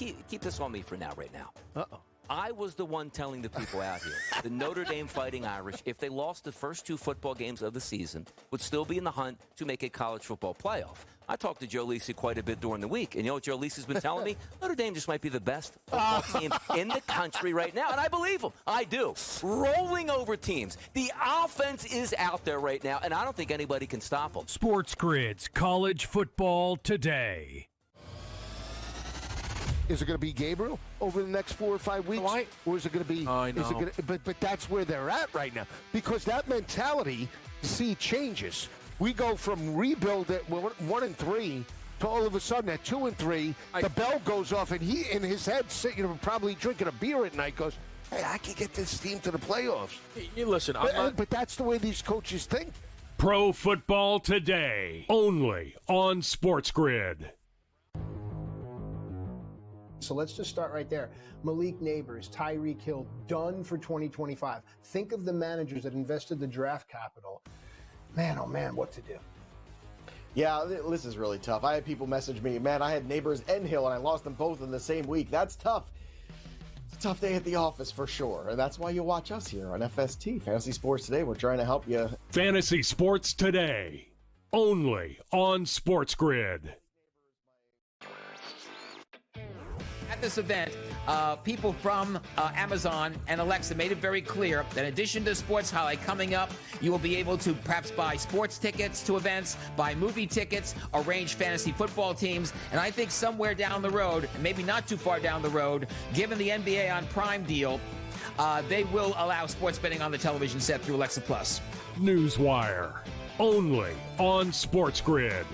keep this on me for now, right now. Uh-oh. I was the one telling the people out here, the Notre Dame Fighting Irish, if they lost the first 2 football games of the season, would still be in the hunt to make a college football playoff. I talked to Joe Lisi quite a bit during the week, and you know what Joe Lisi's been telling me? Notre Dame just might be the best football team in the country right now, and I believe him. I do. Rolling over teams. The offense is out there right now, and I don't think anybody can stop them. SportsGrid's College Football Today. Is it going to be Gabriel over the next 4 or 5 weeks? Or is it going to be? I know. Is it going to, but that's where they're at right now, because that mentality, changes. We go from rebuild at 1-3 to all of a sudden at 2-3, the bell goes off, and he in his head, probably drinking a beer at night, goes, "Hey, I can get this team to the playoffs." You listen, but that's the way these coaches think. Pro Football Today, only on SportsGrid. So let's just start right there. Malik Neighbors, Tyreek Hill, done for 2025. Think of the managers that invested the draft capital. Man, oh man, what to do? Yeah, this is really tough. I had people message me, man, I had Neighbors and Hill, and I lost them both in the same week. That's tough. It's a tough day at the office for sure, and that's why you watch us here on FST, Fantasy Sports Today. We're trying to help you. Fantasy Sports Today, only on SportsGrid. At this event, people from Amazon and Alexa made it very clear that in addition to Sports Highlight coming up, you will be able to perhaps buy sports tickets to events, buy movie tickets, arrange fantasy football teams, and I think somewhere down the road, and maybe not too far down the road, given the NBA on Prime deal, they will allow sports betting on the television set through Alexa Plus. Newswire, only on SportsGrid.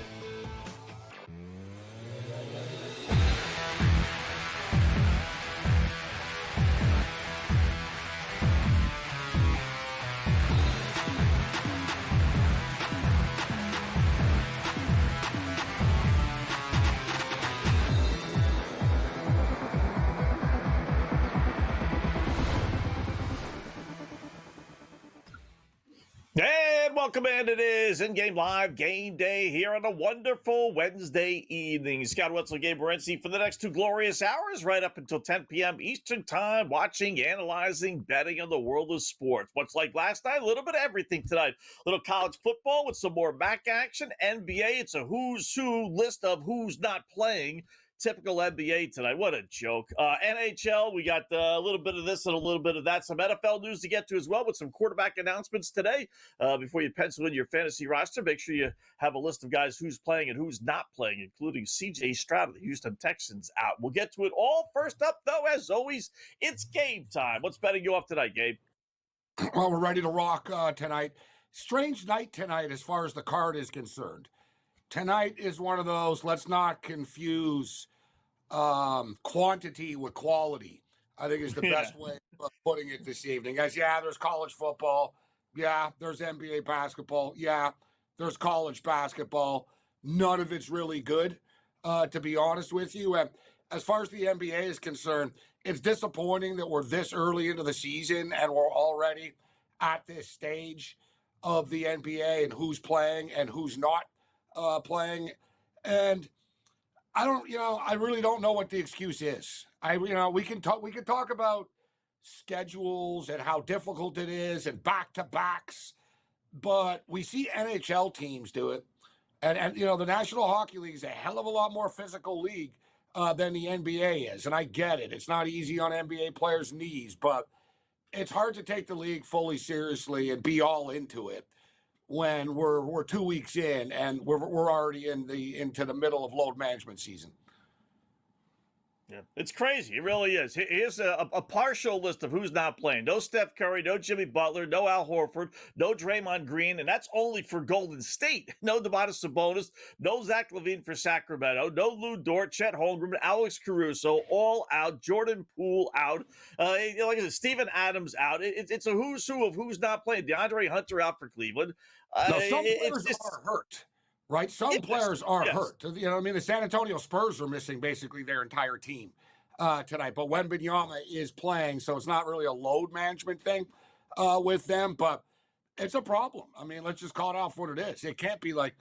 And welcome in. It is In-Game Live Game Day here on a wonderful Wednesday evening. Scott Wetzel and Gabriel Morency for the next 2 glorious hours, right up until 10 p.m. Eastern Time, watching, analyzing, betting on the world of sports. Much like last night, a little bit of everything tonight. A little college football with some more MAC action. NBA, it's a who's who list of who's not playing. Typical NBA tonight. What a joke. NHL, we got a little bit of this and a little bit of that. Some NFL news to get to as well with some quarterback announcements today. Before you pencil in your fantasy roster, make sure you have a list of guys who's playing and who's not playing, including C.J. Stroud of the Houston Texans out. We'll get to it all. First up, though, as always, it's game time. What's betting you off tonight, Gabe? Well, we're ready to rock tonight. Strange night tonight as far as the card is concerned. Tonight is one of those, let's not confuse quantity with quality, I think is the best way of putting it this evening. As there's college football. Yeah, there's NBA basketball. Yeah, there's college basketball. None of it's really good, to be honest with you. And as far as the NBA is concerned, it's disappointing that we're this early into the season and we're already at this stage of the NBA and who's playing and who's not playing. And I really don't know what the excuse is. We can talk about schedules and how difficult it is and back-to-backs, but we see NHL teams do it. And the National Hockey League is a hell of a lot more physical league than the NBA is. And I get it. It's not easy on NBA players' knees, but it's hard to take the league fully seriously and be all into it when we're 2 weeks in and we're already into the middle of load management season. Yeah, it's crazy. It really is. Here's a partial list of who's not playing. No Steph Curry, no Jimmy Butler, no Al Horford, no Draymond Green, and that's only for Golden State. No Domantas Sabonis, no Zach LaVine for Sacramento, no Lou Dort, Chet Holmgren, Alex Caruso, all out. Jordan Poole out. Like I said, Steven Adams out. It's a who's who of who's not playing. DeAndre Hunter out for Cleveland. Some players are hurt. Right? Some players are hurt. The San Antonio Spurs are missing basically their entire team tonight. But Wembanyama is playing, so it's not really a load management thing with them. But it's a problem. I mean, let's just call it off what it is. It can't be like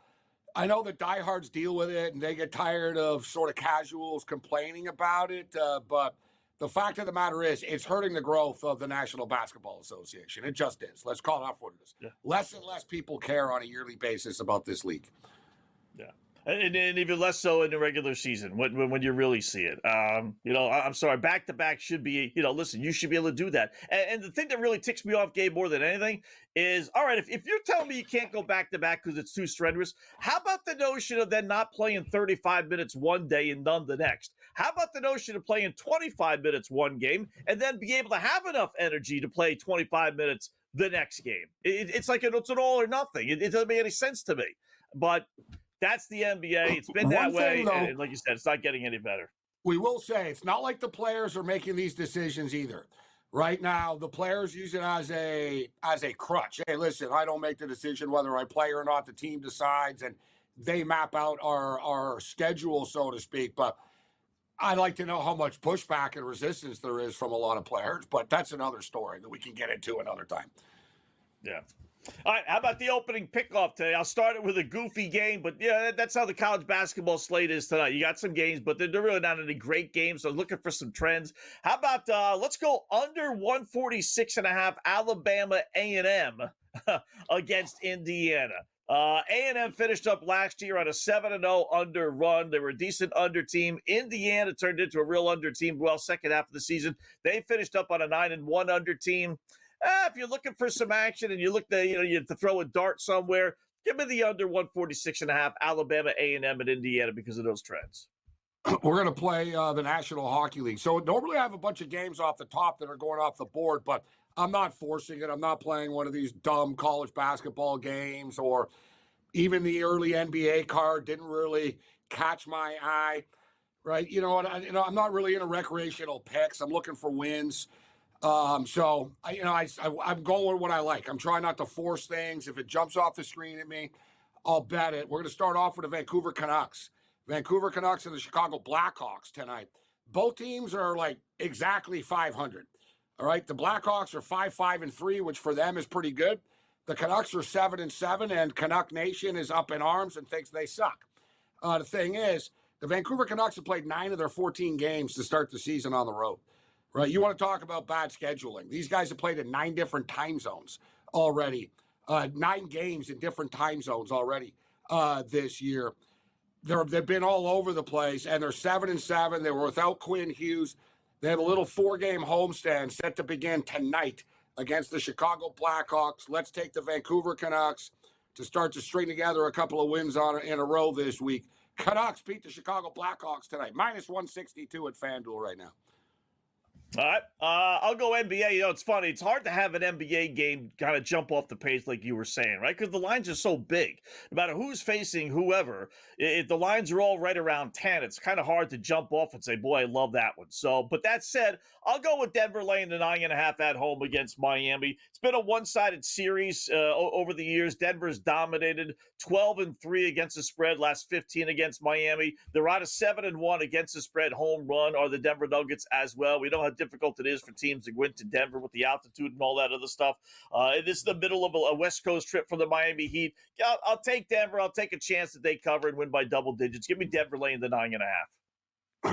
I know that diehards deal with it and they get tired of sort of casuals complaining about it, but the fact of the matter is it's hurting the growth of the National Basketball Association. It just is. Let's call it off what it is. Yeah. Less and less people care on a yearly basis about this league. Yeah. And even less so in the regular season when you really see it. I'm sorry, back-to-back should be, listen, you should be able to do that. And the thing that really ticks me off, Gabe, more than anything is, all right, if you're telling me you can't go back-to-back because it's too strenuous, how about the notion of then not playing 35 minutes one day and none the next? How about the notion of playing 25 minutes one game and then be able to have enough energy to play 25 minutes the next game? It's like it's an all or nothing. It doesn't make any sense to me. But that's the NBA. It's been that way. Though, and like you said, it's not getting any better. We will say it's not like the players are making these decisions either. Right now, the players use it as a crutch. Hey, listen, I don't make the decision whether I play or not. The team decides, and they map out our schedule, so to speak. But I'd like to know how much pushback and resistance there is from a lot of players. But that's another story that we can get into another time. Yeah. All right, how about the opening pickoff today? I'll start it with a goofy game, but yeah, that's how the college basketball slate is tonight. You got some games, but they're really not any great games, so looking for some trends. How about let's go under 146.5 Alabama A&M against Indiana. A&M finished up last year on a 7-0 under run. They were a decent under team. Indiana turned into a real under team. Well, second half of the season, they finished up on a 9-1 under team. If you're looking for some action and you look to, you have to throw a dart somewhere, give me the under 146.5 Alabama A&M and Indiana because of those trends. We're going to play the National Hockey League. So normally I have a bunch of games off the top that are going off the board, but I'm not forcing it. I'm not playing one of these dumb college basketball games, or even the early NBA card didn't really catch my eye, right? I'm not really into recreational picks. I'm looking for wins. I'm going with what I like. I'm trying not to force things. If it jumps off the screen at me, I'll bet it. We're going to start off with the Vancouver Canucks. Vancouver Canucks and the Chicago Blackhawks tonight. Both teams are like exactly 500. All right. The Blackhawks are 5-5-3, which for them is pretty good. The Canucks are 7-7, and Canuck Nation is up in arms and thinks they suck. The thing is, the Vancouver Canucks have played 9 of their 14 games to start the season on the road. Right, you want to talk about bad scheduling. These guys have played in 9 different time zones already, 9 games in different time zones already this year. They've been all over the place, and they're 7-7. They were without Quinn Hughes. They have a little 4-game homestand set to begin tonight against the Chicago Blackhawks. Let's take the Vancouver Canucks to start to string together a couple of wins in a row this week. Canucks beat the Chicago Blackhawks tonight, -162 at FanDuel right now. All right, I'll go NBA. It's funny. It's hard to have an NBA game kind of jump off the page like you were saying, right? Because the lines are so big. No matter who's facing whoever, if the lines are all right around 10, it's kind of hard to jump off and say, boy, I love that one. So, but that said, I'll go with Denver laying the 9.5 at home against Miami. It's been a one-sided series over the years. Denver's dominated 12-3 against the spread, last 15 against Miami. They're out of 7-1 against the spread. Home run are the Denver Nuggets as well. We know how difficult it is for teams to go into Denver with the altitude and all that other stuff. This is the middle of a West Coast trip for the Miami Heat. I'll take Denver. I'll take a chance that they cover and win by double digits. Give me Denver laying the 9.5.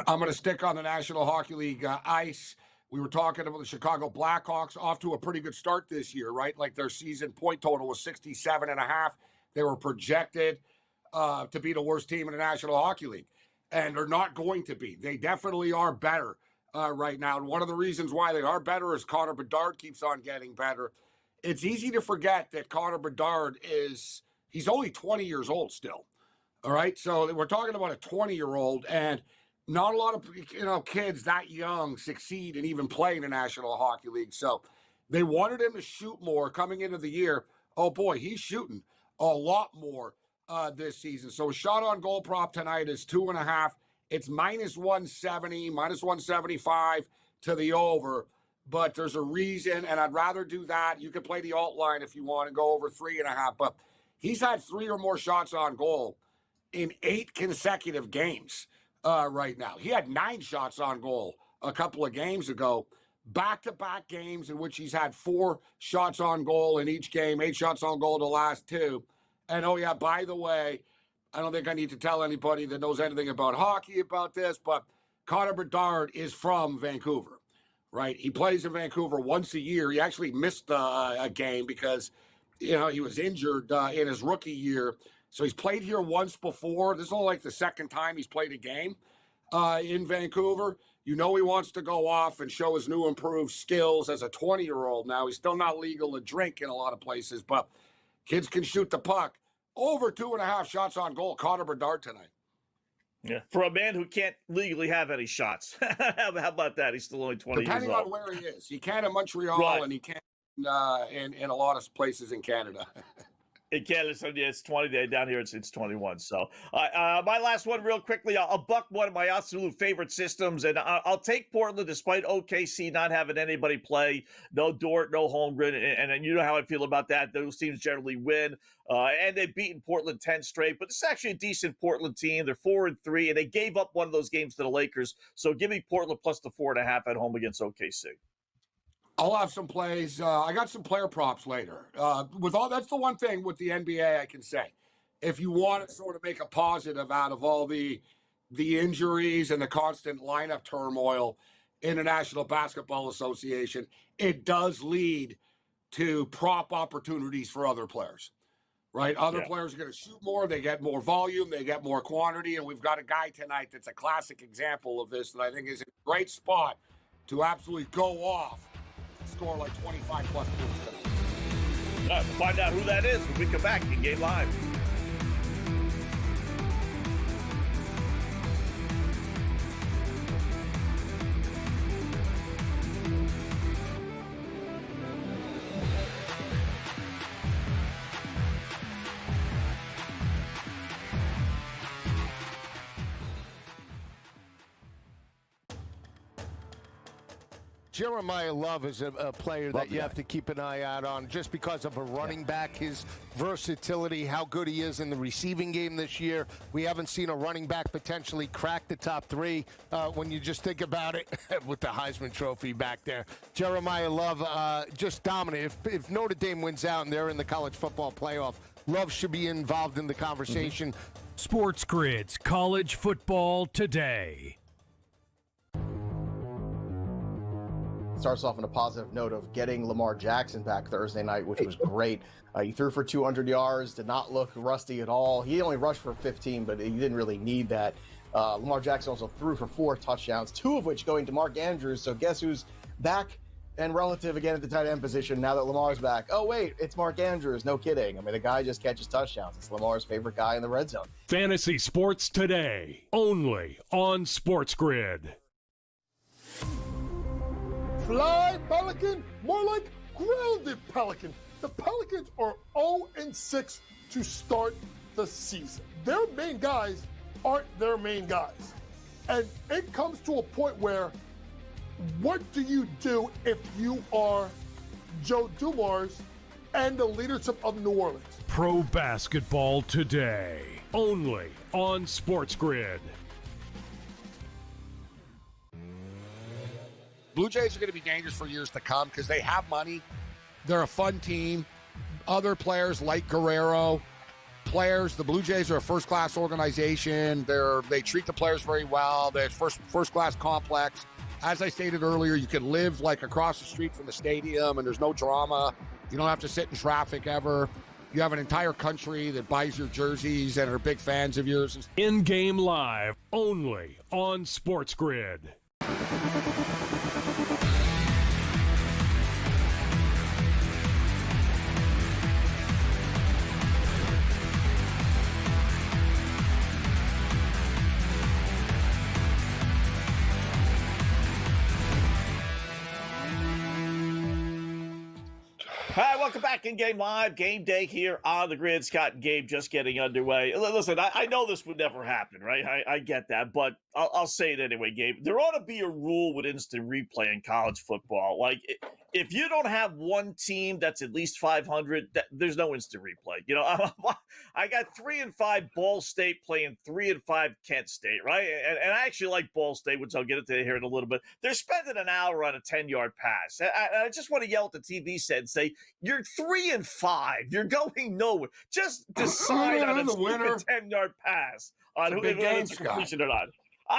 I'm going to stick on the National Hockey League ice. We were talking about the Chicago Blackhawks off to a pretty good start this year, right? Like their season point total was 67.5. They were projected to be the worst team in the National Hockey League, and they're not going to be. They definitely are better right now. And one of the reasons why they are better is Connor Bedard keeps on getting better. It's easy to forget that Connor Bedard he's only 20 years old still. All right. So we're talking about a 20-year-old, and not a lot of kids that young succeed and even play in the National Hockey League. So they wanted him to shoot more coming into the year. Oh boy, he's shooting a lot more this season. So a shot on goal prop tonight is 2.5. It's -170, -175 to the over. But there's a reason, and I'd rather do that. You can play the alt line if you want and go over 3.5. But he's had 3 or more shots on goal in 8 consecutive games right now. He had 9 shots on goal a couple of games ago. Back-to-back games in which he's had 4 shots on goal in each game, 8 shots on goal the last 2. And, oh, yeah, by the way, I don't think I need to tell anybody that knows anything about hockey about this, but Connor Bedard is from Vancouver, right? He plays in Vancouver once a year. He actually missed a game because, he was injured in his rookie year. So he's played here once before. This is only like the second time he's played a game in Vancouver. He wants to go off and show his new improved skills as a 20-year-old now. He's still not legal to drink in a lot of places, but kids can shoot the puck. Over 2.5 shots on goal, Connor Bedard tonight. Yeah, for a man who can't legally have any shots. How about that? He's still only 20 Depending years old. on where he is. He can in Montreal, right. And he can in a lot of places in Canada. In Canada, so yeah, it's 20. Down here, it's 21. So, my last one, real quickly. I'll buck one of my absolute favorite systems, and I'll take Portland despite OKC not having anybody play. No Dort, no Holmgren, and you know how I feel about that. Those teams generally win, and they've beaten Portland 10 straight. But it's actually a decent Portland team. They're 4-3, and they gave up one of those games to the Lakers. So, give me Portland plus the 4.5 at home against OKC. I'll have some plays. I got some player props later. That's the one thing with the NBA I can say. If you want to sort of make a positive out of all the injuries and the constant lineup turmoil in the National Basketball Association, it does lead to prop opportunities for other players, right? Other players are going to shoot more. They get more volume. They get more quantity. And we've got a guy tonight that's a classic example of this that I think is a great spot to absolutely go off. Score like 25 plus points tonight. We'll find out who that is when we come back in Game Live. Jeremiah Love is a player that you have to keep an eye out on just because of a running back, his versatility, how good he is in the receiving game this year. We haven't seen a running back potentially crack the top three when you just think about it with the Heisman Trophy back there. Jeremiah Love just dominant. If Notre Dame wins out and they're in the college football playoff, Love should be involved in the conversation. SportsGrid's College Football Today. Starts off on a positive note of getting Lamar Jackson back Thursday night, which was great. He threw for 200 yards, did not look rusty at all. He only rushed for 15, but he didn't really need that. Lamar Jackson also threw for 4 touchdowns, 2 of which going to Mark Andrews. So guess who's back and relative again at the tight end position now that Lamar's back? Oh, wait, it's Mark Andrews. No kidding. I mean, the guy just catches touchdowns. It's Lamar's favorite guy in the red zone. Fantasy Sports Today, only on SportsGrid. Fly Pelican, more like grounded Pelican. The Pelicans are 0-6 to start the season. Their main guys aren't their main guys. And it comes to a point where, what do you do if you are Joe Dumars and the leadership of New Orleans? Pro Basketball Today, only on SportsGrid. Blue Jays are going to be dangerous for years to come because they have money. They're a fun team. Other players like Guerrero, the Blue Jays are a first-class organization. They treat the players very well. They're first-class complex. As I stated earlier, you can live like across the street from the stadium and there's no drama. You don't have to sit in traffic ever. You have an entire country that buys your jerseys and are big fans of yours. In-game live, only on SportsGrid. Hi, welcome back in Game Live. Game Day here on the grid. Scott and Gabe just getting underway. Listen, I know this would never happen, right? I get that, but I'll say it anyway, Gabe. There ought to be a rule with instant replay in college football. Like, if you don't have one team that's at least 500, there's no instant replay. You know, I got 3-5 Ball State playing 3-5 Kent State, right? And I actually like Ball State, which I'll get into here in a little bit. They're spending an hour on a 10-yard pass. I just want to yell at the TV set and say, you're You're 3-5. You're going nowhere. Just decide on a The winner. 10-yard pass on who it's a completion or not.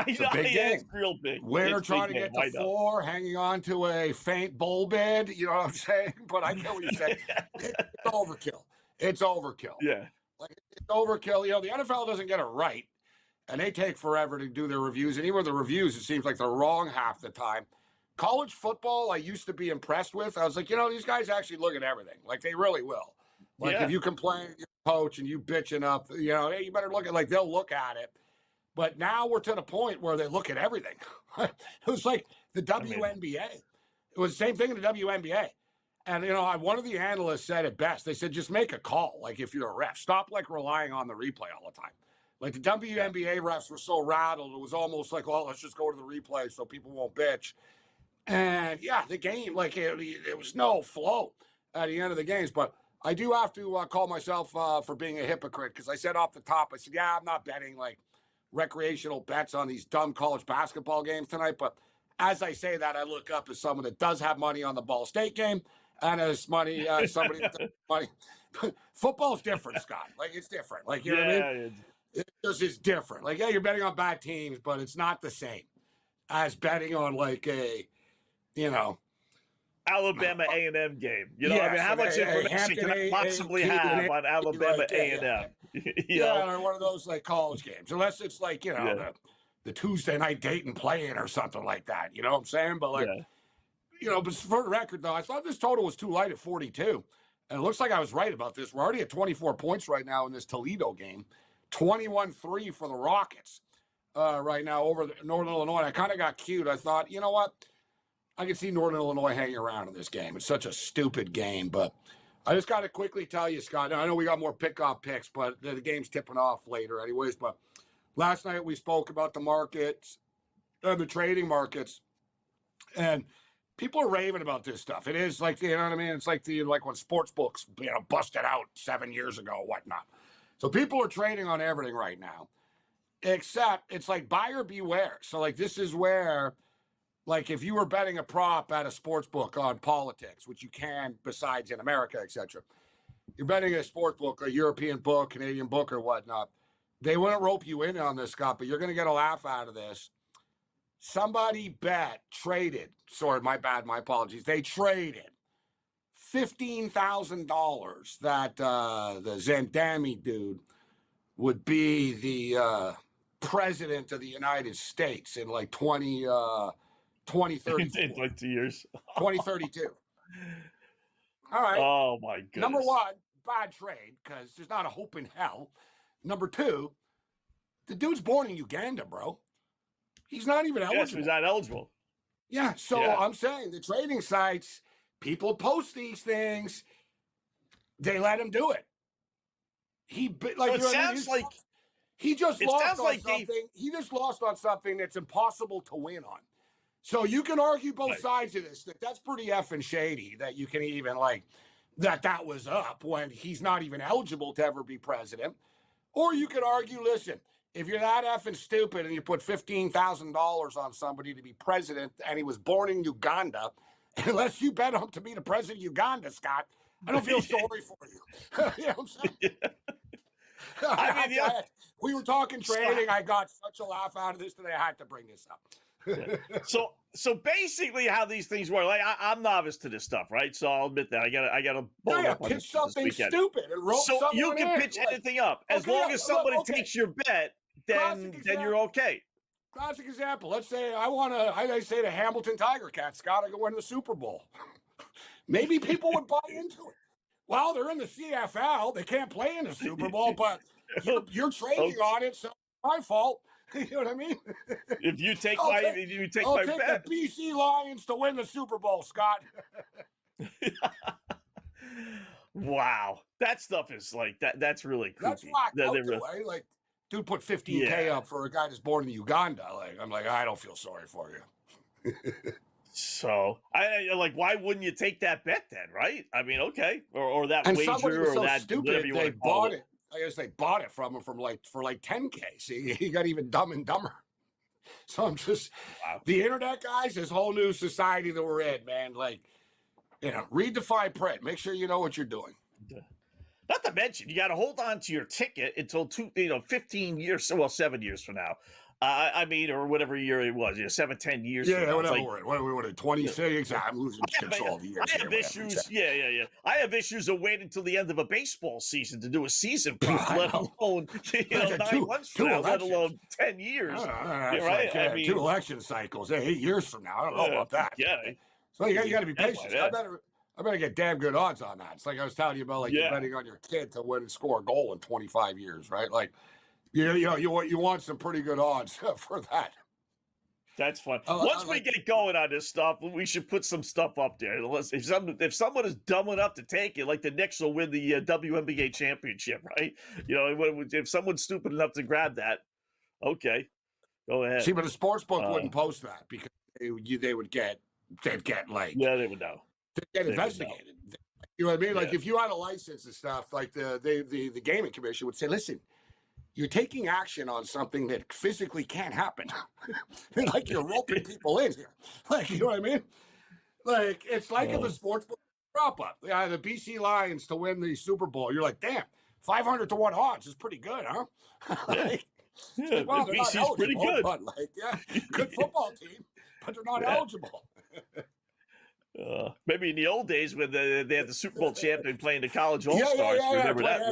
It's a big game. It's real big. Winner It's trying big to get game. to 4, hanging on to a faint bowl bid. You know what I'm saying? But I get what you're saying. It's overkill. It's overkill. Yeah. Like, it's overkill. You know, the NFL doesn't get it right, and they take forever to do their reviews. And even with the reviews, it seems like they're wrong half the time. College football, I used to be impressed with. I was like, you know, these guys actually look at everything. Like, they really will. Like, if you complain, your coach, and you bitching up, you know, hey, you better look at, like, they'll look at it. But now we're to the point where they look at everything. It was like the WNBA. It was the same thing in the WNBA. And, you know, one of the analysts said it best. They said, just make a call. Like, if you're a ref, stop, like, relying on the replay all the time. Like, the WNBA refs were so rattled. It was almost like, oh, let's just go to the replay so people won't bitch. And, yeah, the game, like, it was no flow at the end of the games. But I do have to call myself for being a hypocrite, because I said off the top, I said, yeah, I'm not betting, like, recreational bets on these dumb college basketball games tonight. But as I say that, I look up as someone that does have money on the Ball State game, and as money, somebody that does have money. Football's different, Scott. Like, it's different. Like, you know what I mean? It just is different. Like, yeah, you're betting on bad teams, but it's not the same as betting on, like, a, you know, Alabama A&M game. You know, I mean, how much information can I possibly have on Alabama A&M? Or one of those, like, college games. Unless it's, like, you know, the Tuesday night Dayton play-in or something like that. You know what I'm saying? But, like, you know, but for the record, though, I thought this total was too light at 42. And it looks like I was right about this. We're already at 24 points right now in this Toledo game. 21-3 for the Rockets right now over Northern Illinois. I kind of got cute. I thought, you know what? I can see Northern Illinois hanging around in this game. It's such a stupid game, but I just got to quickly tell you, Scott, I know we got more pick-off picks, but the game's tipping off later anyways. But last night we spoke about the markets, the trading markets, and people are raving about this stuff. It is like, you know what I mean? It's like when sports books, you know, busted out 7 years ago, whatnot. So people are trading on everything right now, except it's like buyer beware. So, like, this is where, like, if you were betting a prop at a sports book on politics, which you can besides in America, etc., you're betting a sports book, a European book, Canadian book, or whatnot, they wouldn't rope you in on this, Scott, but you're going to get a laugh out of this. Somebody traded, sorry, my bad, my apologies. They traded $15,000 that the Zandami dude would be the president of the United States in like 2034. In like 2 years. 2032. All right. Oh, my goodness. Number one, bad trade, because there's not a hope in hell. Number two, the dude's born in Uganda, bro. He's not even eligible. Yes, he's not eligible. Yeah, so I'm saying the trading sites, people post these things, they let him do it. He like so it sounds like he just lost on something. He just lost on something that's impossible to win on. So you can argue both sides of this. That's pretty effing shady that you can even like that was up when he's not even eligible to ever be president. Or you could argue, listen, if you're that effing stupid and you put $15,000 on somebody to be president and he was born in Uganda, unless you bet him to be the president of Uganda, Scott, I don't feel sorry for you. You know what I'm saying? I mean, we were talking trading. I got such a laugh out of this that I had to bring this up. So basically, how these things work, like I'm novice to this stuff, right? So I'll admit that I got to pitch something stupid and rope so you can pitch anything up as long as somebody takes your bet. Then you're okay. Classic example. Let's say I say the Hamilton Tiger Cats got to go win the Super Bowl. Maybe people would buy into it. Well, they're in the CFL. They can't play in the Super Bowl, but you're trading on it, so it's my fault. You know what I mean? If you take I'll my take bet. The BC Lions to win the Super Bowl, Scott. Wow, that stuff is like that. That's really creepy. That's whacked out the way. Like, dude put $15K up for a guy that's born in Uganda. Like, I'm like, I don't feel sorry for you. So I like, why wouldn't you take that bet then, right? I mean, okay, or that and wager, or so that stupid they bought it. I guess they bought it from him for like $10K. See, he got even dumb and dumber. So I'm just the internet guys, this whole new society that we're in, man. Like, read the fine print. Make sure you know what you're doing. Not to mention, you got to hold on to your ticket until 15 years, 7 years from now. Or whatever year it was, 7, 10 years from now. Whatever. What are we 26? I'm losing control of the years. I have issues. Yeah. I have issues of waiting until the end of a baseball season to do a season prop, let alone 9 months from now, let alone 10 years. Right? Like, 2 election cycles, 8 years from now. I don't know about that. Yeah. So you got to be patient. I better get damn good odds on that. It's like I was telling you about, you're betting on your kid to win and score a goal in 25 years, right? Like, you want some pretty good odds for that. That's fun. Once we get going on this stuff, we should put some stuff up there. If someone is dumb enough to take it, like the Knicks will win the WNBA championship, right? If someone's stupid enough to grab that, okay, go ahead. See, but a sports book wouldn't post that because they would get they would know. Get investigated. You know what I mean? Like if you had a license and stuff, like the gaming commission would say, listen, you're taking action on something that physically can't happen. Like you're roping people in here. Like, you know what I mean? Like it's like if a sports book prop up. The BC Lions to win the Super Bowl. You're like, damn, 500 to 1 odds is pretty good, huh? BC's pretty good. But good football team, but they're not eligible. Maybe in the old days when they had the Super Bowl champion playing the college All-Stars. Remember that?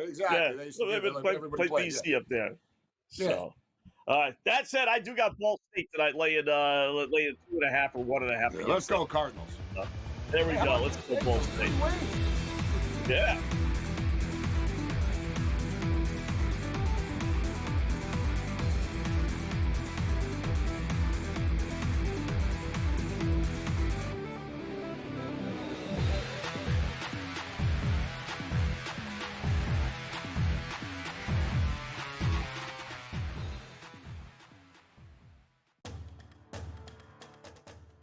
Exactly. So they play BC up there. So, that said, I do got Ball State tonight laying 2.5 or 1.5. Let's go Cardinals. There we go. Let's go Ball State. Yeah.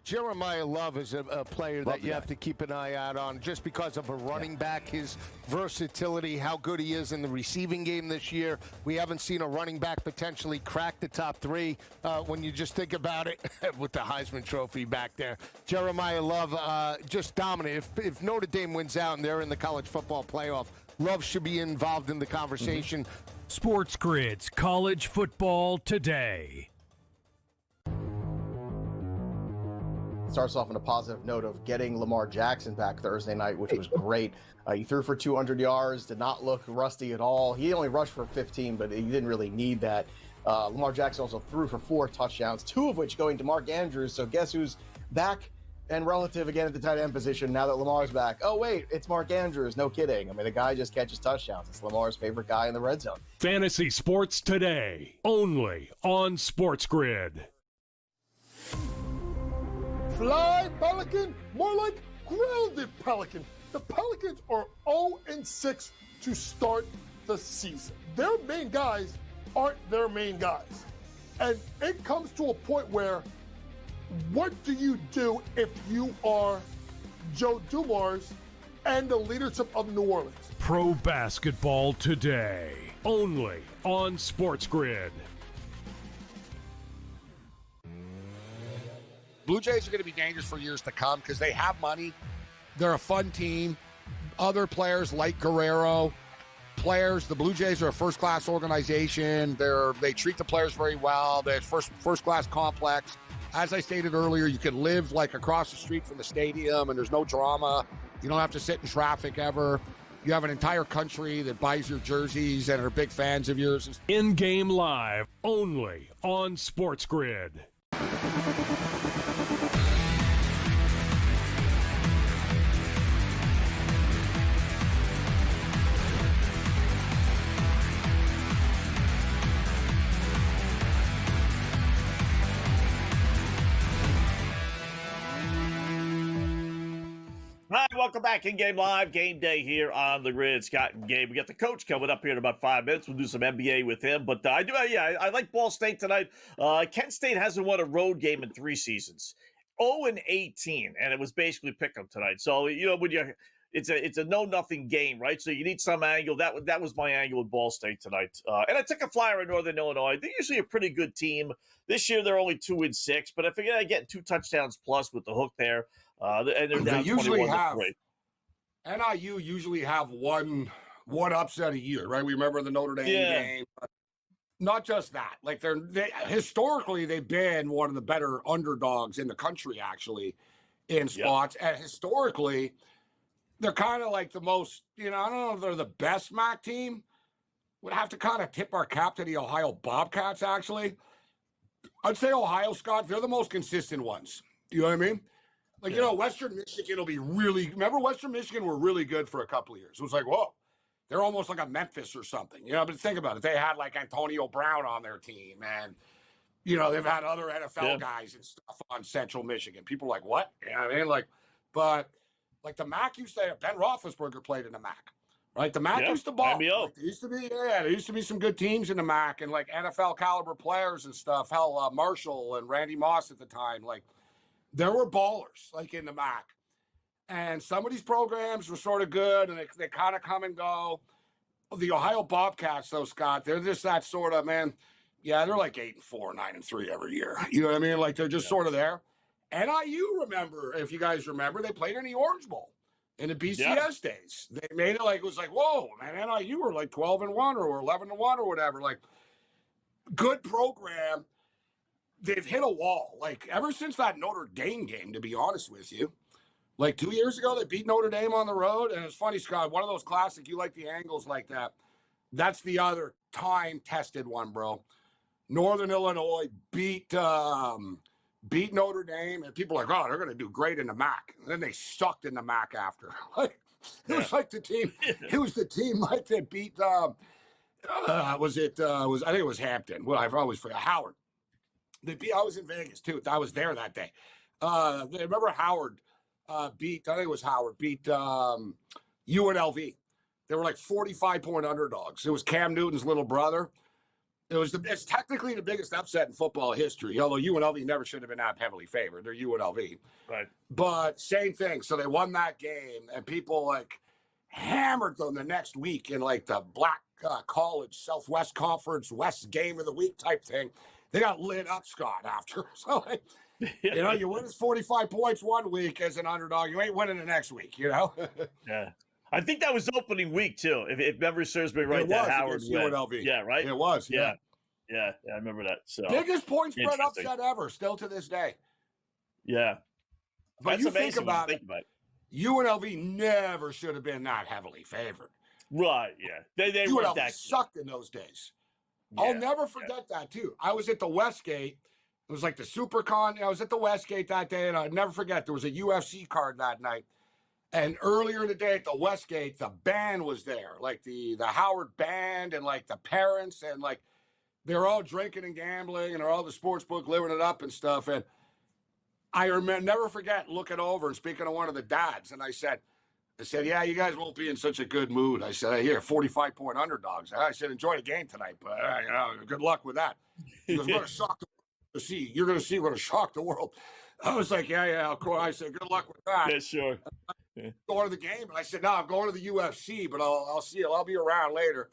Jeremiah Love is a player that you have to keep an eye out on just because of a running back, his versatility, how good he is in the receiving game this year. We haven't seen a running back potentially crack the top 3 when you just think about it with the Heisman Trophy back there. Jeremiah Love just dominant. If Notre Dame wins out and they're in the college football playoff, Love should be involved in the conversation. SportsGrid's College Football Today. Starts off on a positive note of getting Lamar Jackson back Thursday night, which was great. He threw for 200 yards, did not look rusty at all. He only rushed for 15, but he didn't really need that. Lamar Jackson also threw for 4 touchdowns, 2 of which going to Mark Andrews. So guess who's back and relative again at the tight end position now that Lamar's back? Oh, wait, it's Mark Andrews. No kidding. I mean, the guy just catches touchdowns. It's Lamar's favorite guy in the red zone. Fantasy Sports Today, only on SportsGrid. Fly, Pelican, more like grounded Pelican. The Pelicans are 0-6 to start the season. Their main guys aren't their main guys. And it comes to a point where, what do you do if you are Joe Dumars and the leadership of New Orleans? Pro Basketball Today, only on SportsGrid. Blue Jays are going to be dangerous for years to come because they have money. They're a fun team. Other players like Guerrero, the Blue Jays are a first-class organization. They treat the players very well. They're first-class complex. As I stated earlier, you can live like across the street from the stadium and there's no drama. You don't have to sit in traffic ever. You have an entire country that buys your jerseys and are big fans of yours. In-game live, only on SportsGrid. Hi, welcome back in Game Live. Game Day here on the grid. Scott and Gabe. We got the coach coming up here in about 5 minutes. We'll do some NBA with him. But I like Ball State tonight. Kent State hasn't won a road game in 3 seasons. 0-18, and it was basically pick 'em tonight. So, when it's a no-nothing game, right? So you need some angle. That was my angle with Ball State tonight. And I took a flyer in Northern Illinois. They're usually a pretty good team. This year they're only 2-6, but I figured I'd get 2 touchdowns plus with the hook there. And they're They down usually 21-3. NIU usually have one upset a year, right? We remember the Notre Dame game. Not just that, like they historically they've been one of the better underdogs in the country, actually, in spots. And historically, they're kind of like the most, I don't know if they're the best MAC team. Would have to kind of tip our cap to the Ohio Bobcats, actually. I'd say Ohio, Scott, they're the most consistent ones. You know what I mean? Like, Western Michigan will be really, remember Western Michigan were really good for a couple of years. It was like, whoa, they're almost like a Memphis or something. But think about it. They had like Antonio Brown on their team, and, they've had other NFL guys and stuff on Central Michigan. People are like, what? You know what I mean? But the MAC used to have, Ben Roethlisberger played in the MAC. Right, the MAC used to ball. Like, there used to be some good teams in the MAC and like NFL caliber players and stuff. Hell, Marshall and Randy Moss at the time. Like, there were ballers like in the MAC, and some of these programs were sort of good, and they kind of come and go. The Ohio Bobcats, though, Scott, they're just that sort of man. Yeah, they're like 8-4, 9-3 every year. You know what I mean? Like, they're just sort of there. NIU, remember, if you guys remember, they played in the Orange Bowl. In the BCS days, they made it like, it was like, whoa, man, NIU were like 12-1 or 11-1 or whatever. Like, good program. They've hit a wall. Like, ever since that Notre Dame game, to be honest with you. Like, 2 years ago, they beat Notre Dame on the road. And it's funny, Scott, one of those classic, you like the angles like that. That's the other time-tested one, bro. Northern Illinois beat Notre Dame, and people are like, oh, they're going to do great in the MAC. And then they sucked in the MAC after. Like, it was like the team. It was the team like that beat. I think it was Hampton. Well, I've always forgot Howard. They beat. I was in Vegas too. I was there that day. Remember Howard beat. I think it was Howard beat UNLV. They were like 45-point underdogs. It was Cam Newton's little brother. It's technically the biggest upset in football history, although UNLV never should have been that heavily favored. They're UNLV. Right. But same thing. So they won that game, and people like hammered them the next week in like the Black College Southwest Conference West Game of the Week type thing. They got lit up, Scott, after. So, like, you win as 45 points one week as an underdog. You ain't winning the next week, Yeah. I think that was opening week, too, if memory serves me right. That Howard UNLV. Yeah, right? It was, Yeah, I remember that. So biggest point spread upset ever, still to this day. Yeah. But that's you amazing think about it. UNLV never should have been that heavily favored. Right, yeah. They UNLV that sucked in those days. Yeah, I'll never forget that, too. I was at the Westgate. It was like the SuperCon. I was at the Westgate that day, and I'll never forget. There was a UFC card that night. And earlier in the day at the Westgate, the band was there, like the Howard band and like the parents, and like they're all drinking and gambling, and they're all the sports book living it up and stuff. And I never forget looking over and speaking to one of the dads, and I said, yeah, you guys won't be in such a good mood. I said, I hear 45-point underdogs. I said, enjoy the game tonight, but good luck with that. He goes, we're going to shock the world. You're going to see, we're going to shock the world. I was like, yeah, of course. I said, good luck with that. Yeah, sure. Going to the game, and I said, no, I'm going to the UFC, but I'll see you. I'll be around later.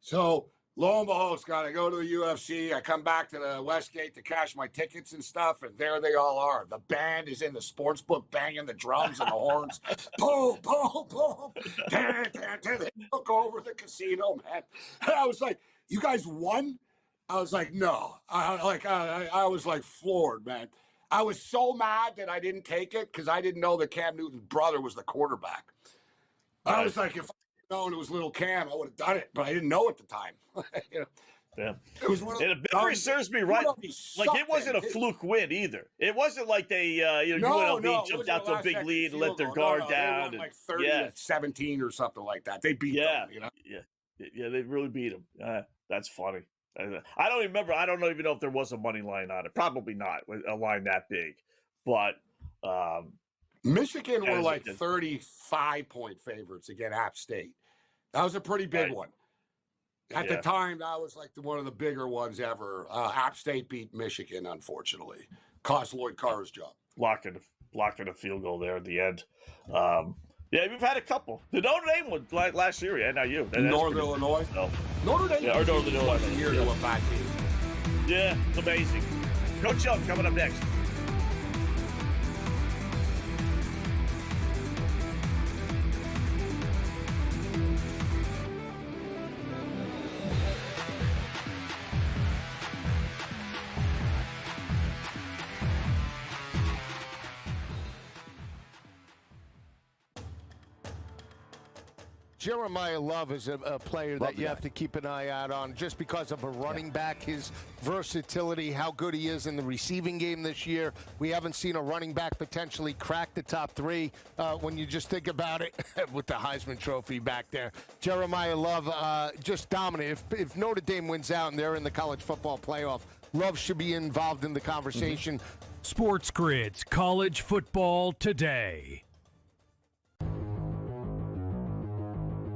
So lo and behold, Scott, I go to the UFC. I come back to the Westgate to cash my tickets and stuff, and there they all are. The band is in the sports book, banging the drums and the horns. Boom, boom, boom. Dan, dan, dan. They took over the casino, man. And I was like, you guys won? I was like, no. I was like floored, man. I was so mad that I didn't take it because I didn't know that Cam Newton's brother was the quarterback. I was like, if I had known it was little Cam, I would have done it, but I didn't know at the time. Yeah. It was one of it serves me right. Like, it wasn't a fluke win either. It wasn't like they, UNLV jumped out to a big lead and let their guard down. They won like 30-17 or something like that. They beat them, Yeah, they really beat them. That's funny. I don't even remember. I don't even know if there was a money line on it. Probably not a line that big. But Michigan were like 35-point favorites against App State. That was a pretty big one. At the time, that was like one of the bigger ones ever. App State beat Michigan, unfortunately. Cost Lloyd Carr's job. Blocking a field goal there at the end. Yeah, we've had a couple. The Notre Dame one last year, NIU. Northern Illinois. So. Notre Dame. Yeah, or Northern Illinois. A year to a bad team. Yeah, it's amazing. Coach Young coming up next. Jeremiah Love is a player that you have to keep an eye out on just because of a running back, his versatility, how good he is in the receiving game this year. We haven't seen a running back potentially crack the top 3 when you just think about it with the Heisman Trophy back there. Jeremiah Love just dominant. If Notre Dame wins out and they're in the college football playoff, Love should be involved in the conversation. SportsGrid's College Football Today.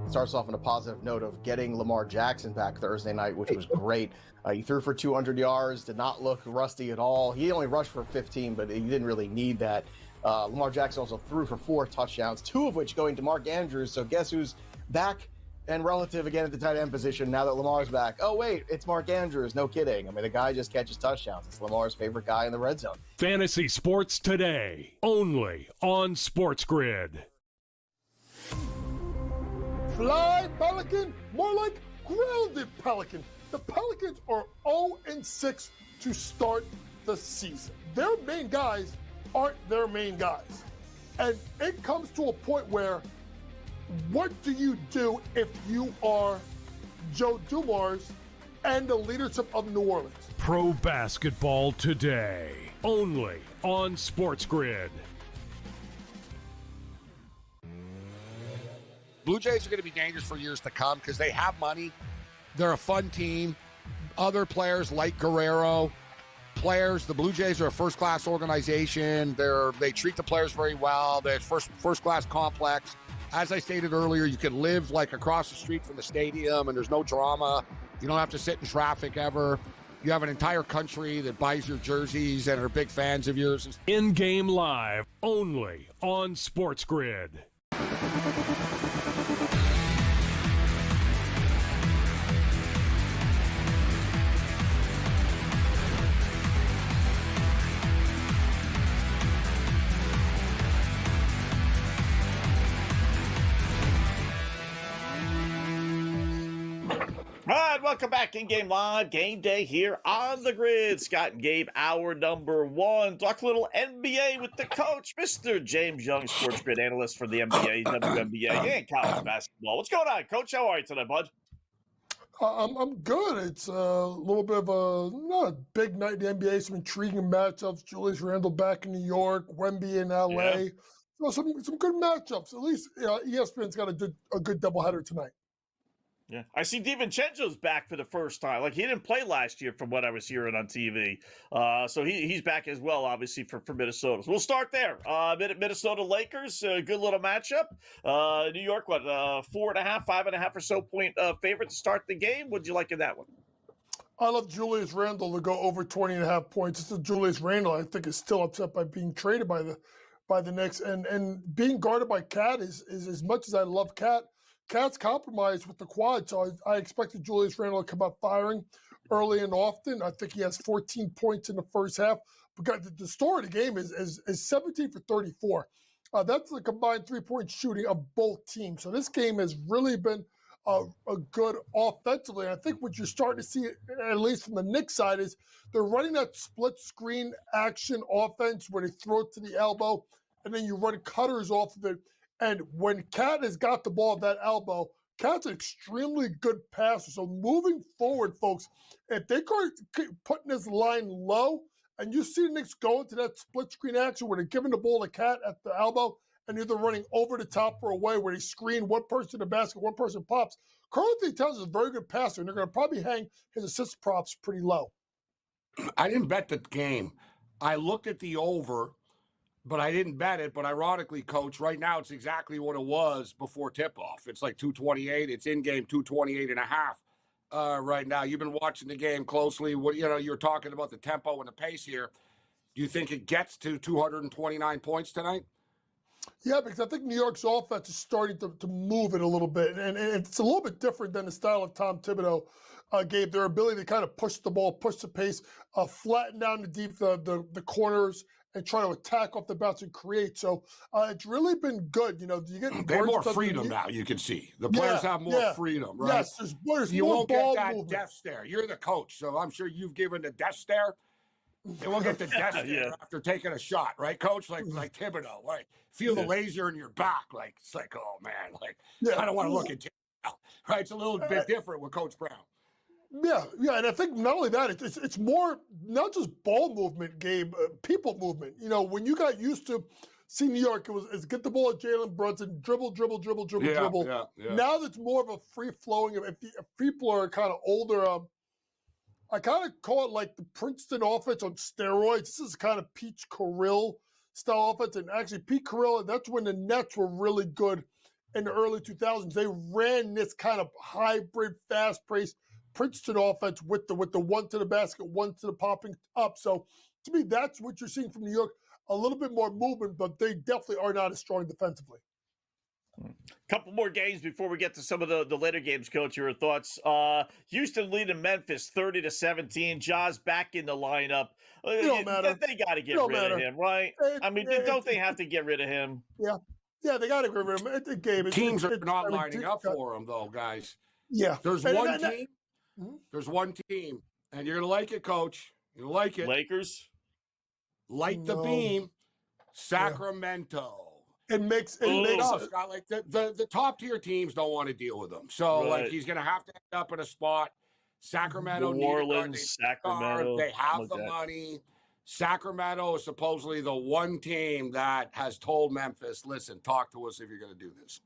Starts off on a positive note of getting Lamar Jackson back Thursday night, which was great. He threw for 200 yards, did not look rusty at all. He only rushed for 15, but he didn't really need that. Lamar Jackson also threw for 4 touchdowns, 2 of which going to Mark Andrews. So guess who's back and relative again at the tight end position now that Lamar's back? Oh, wait, it's Mark Andrews. No kidding. I mean, the guy just catches touchdowns. It's Lamar's favorite guy in the red zone. Fantasy Sports Today, only on SportsGrid. Fly, Pelican, more like grounded Pelican. The Pelicans are 0-6 to start the season. Their main guys aren't their main guys. And it comes to a point where, what do you do if you are Joe Dumars and the leadership of New Orleans? Pro Basketball Today, only on SportsGrid. Blue Jays are going to be dangerous for years to come because they have money. They're a fun team. Other players like Guerrero, the Blue Jays are a first-class organization. They treat the players very well. They're first-class complex. As I stated earlier, you can live like across the street from the stadium and there's no drama. You don't have to sit in traffic ever. You have an entire country that buys your jerseys and are big fans of yours. In-game live, only on SportsGrid. All right, welcome back. In-game live, game day here on the grid. Scott and Gabe, hour number 1. Talk a little NBA with the coach, Mr. James Young, sports grid analyst for the NBA, WNBA, and college basketball. What's going on, Coach? How are you today, bud? I'm good. It's a little bit of not a big night in the NBA. Some intriguing matchups. Julius Randle back in New York, Wemby in LA. Yeah. So some good matchups. At least ESPN's got a good doubleheader tonight. Yeah, I see DiVincenzo's back for the first time. Like, he didn't play last year from what I was hearing on TV. So he's back as well, obviously, for Minnesota. So we'll start there. Minnesota Lakers, good little matchup. New York, 4.5, 5.5 or so point favorite to start the game. What'd you like in that one? I love Julius Randle to go over 20.5 points. It's a Julius Randle, I think, is still upset by being traded by the Knicks. And being guarded by Cat is as much as I love Cat, Cat's compromised with the quad, so I expected Julius Randle to come up firing early and often. I think he has 14 points in the first half. But the story of the game is 17 for 34. That's the combined three-point shooting of both teams. So this game has really been a good offensively. And I think what you're starting to see, at least from the Knicks side, is they're running that split screen action offense where they throw it to the elbow, and then you run cutters off of it. And when Cat has got the ball at that elbow, Cat's an extremely good passer. So moving forward, folks, if they keep putting this line low, and you see the Knicks go into that split screen action where they're giving the ball to Cat at the elbow, and either running over the top or away where they screen one person to the basket, one person pops. Karl-Anthony Towns is a very good passer, and they're going to probably hang his assist props pretty low. I didn't bet the game. I looked at the over, but I didn't bet it. But ironically, Coach, right now it's exactly what it was before tip-off. It's like 228. It's in-game 228.5 right now. You've been watching the game closely. You're talking about the tempo and the pace here. Do you think it gets to 229 points tonight? Yeah, because I think New York's offense is starting to move it a little bit. And it's a little bit different than the style of Tom Thibodeau, Gabe. Their ability to kind of push the ball, push the pace, flatten down the corners, and try to attack off the bounce and create. So it's really been good. You get they have more freedom now. You can see the players have more freedom, right? Yes, there's you more won't ball get that movement. death stare. You're the coach, so I'm sure you've given the death stare. They will get the death stare after taking a shot, right, Coach? Like Thibodeau, right? Feel the laser in your back, like it's like, oh man, like I don't want to look at Thibodeau, right? It's a little bit different with Coach Brown. Yeah, and I think not only that, it's more not just ball movement, Gabe, people movement. You know, when you got used to seeing New York, it's get the ball at Jalen Brunson, dribble. Yeah. Now that's more of a free flowing. If people are kind of older, I kind of call it like the Princeton offense on steroids. This is kind of Pete Carrill style offense, and actually Pete Carrill. That's when the Nets were really good in the early 2000s. They ran this kind of hybrid, fast-paced Princeton offense with the one to the basket, one to the popping up. So to me, that's what you're seeing from New York. A little bit more movement, but they definitely are not as strong defensively. Couple more games before we get to some of the later games, Coach. Your thoughts? Houston leading Memphis 30-17. Ja's back in the lineup. It don't matter. They got to get rid of him, right? Don't they have to get rid of him? Yeah, they got to get rid of him. It's a game. Teams are not lining up for him, though, guys. Yeah, there's one team. There's one team, and you're gonna like it, Coach. You're gonna like it. Lakers. Light the beam. Sacramento. It makes Scott, like the top tier teams don't want to deal with him. So like he's gonna have to end up in a spot. Sacramento, New Orleans, Sacramento. They have the money. Sacramento is supposedly the one team that has told Memphis, listen, talk to us if you're gonna do this.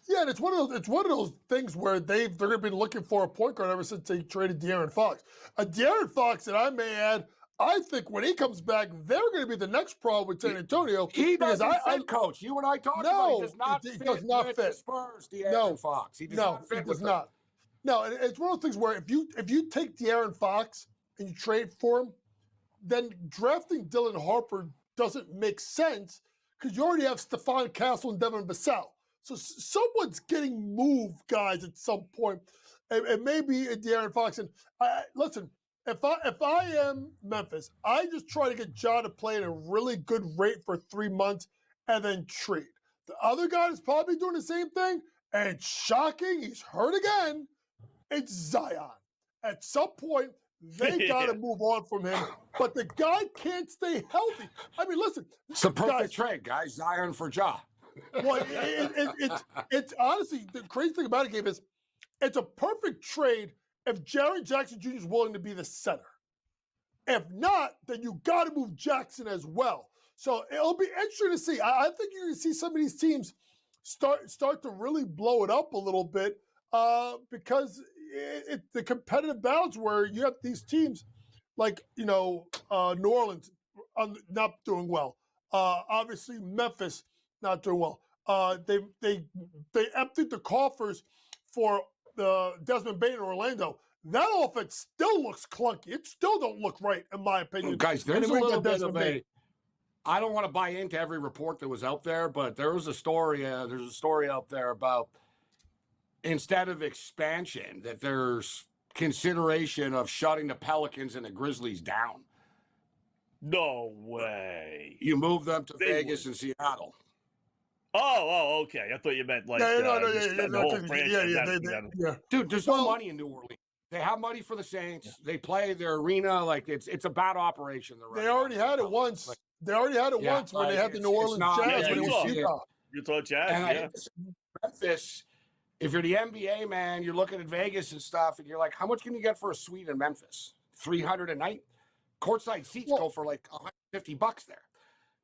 Yeah, and it's one of those things where they're been looking for a point guard ever since they traded De'Aaron Fox. De'Aaron Fox, and I may add, I think when he comes back, they're going to be the next problem with San Antonio. He doesn't fit, Coach. You and I talked about it. He does not fit. The Spurs, De'Aaron Fox. He does not fit with them. No, and it's one of those things where if you take De'Aaron Fox and you trade for him, then drafting Dylan Harper doesn't make sense because you already have Stephon Castle and Devin Vassell. So someone's getting moved, guys, at some point. It may be a De'Aaron Fox. And listen, if I am Memphis, I just try to get Ja to play at a really good rate for 3 months and then trade. The other guy is probably doing the same thing, and shocking, he's hurt again. It's Zion. At some point, they got to move on from him, but the guy can't stay healthy. I mean, listen. It's a perfect trade, guys. Zion for Ja. Well, it's honestly, the crazy thing about it, Gabe, is it's a perfect trade if Jaren Jackson Jr. is willing to be the center. If not, then you got to move Jackson as well. So it'll be interesting to see. I think you're going to see some of these teams start to really blow it up a little bit because it's the competitive balance where you have these teams like, New Orleans not doing well. Obviously, Memphis not doing well. They emptied the coffers for Desmond Bane in Orlando. That offense still looks clunky. It still don't look right, in my opinion. Guys, there's a little bit of I don't want to buy into every report that was out there, but there was a story. There's a story out there about instead of expansion, that there's consideration of shutting the Pelicans and the Grizzlies down. No way. You move them to Vegas and Seattle. Oh, okay. I thought you meant like the whole franchise. Dude, there's no money in New Orleans. They have money for the Saints. They play their arena like it's a bad operation. They already had it once. When they had the New Orleans Jazz. Utah Jazz. Memphis. If you're the NBA, man, you're looking at Vegas and stuff, and you're like, how much can you get for a suite in Memphis? $300 a night. Courtside seats go for like $150 there,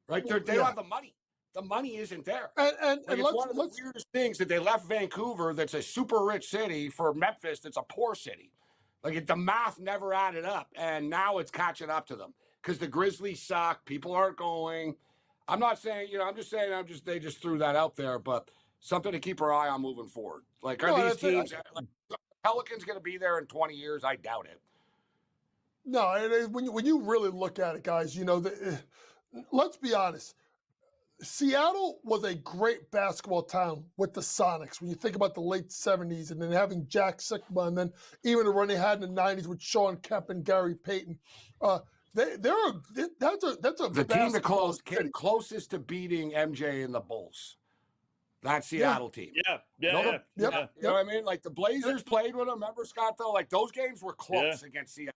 right? They don't have the money. The money isn't there. And it's one of the weirdest things that they left Vancouver, that's a super rich city, for Memphis, that's a poor city. Like the math never added up, and now it's catching up to them because the Grizzlies suck. People aren't going. I'm not saying, I'm just saying, they just threw that out there, but something to keep our eye on moving forward. Like, are these teams, like Pelicans going to be there in 20 years? I doubt it. No, when you really look at it, guys, let's be honest. Seattle was a great basketball town with the Sonics. When you think about the late 70s and then having Jack Sikma and then even the run they had in the 90s with Sean Kemp and Gary Payton, that's the team that came closest to beating MJ and the Bulls. That Seattle team. Yeah. You know what I mean? Like the Blazers played with them. Remember, Scott, though? Like those games were close against Seattle.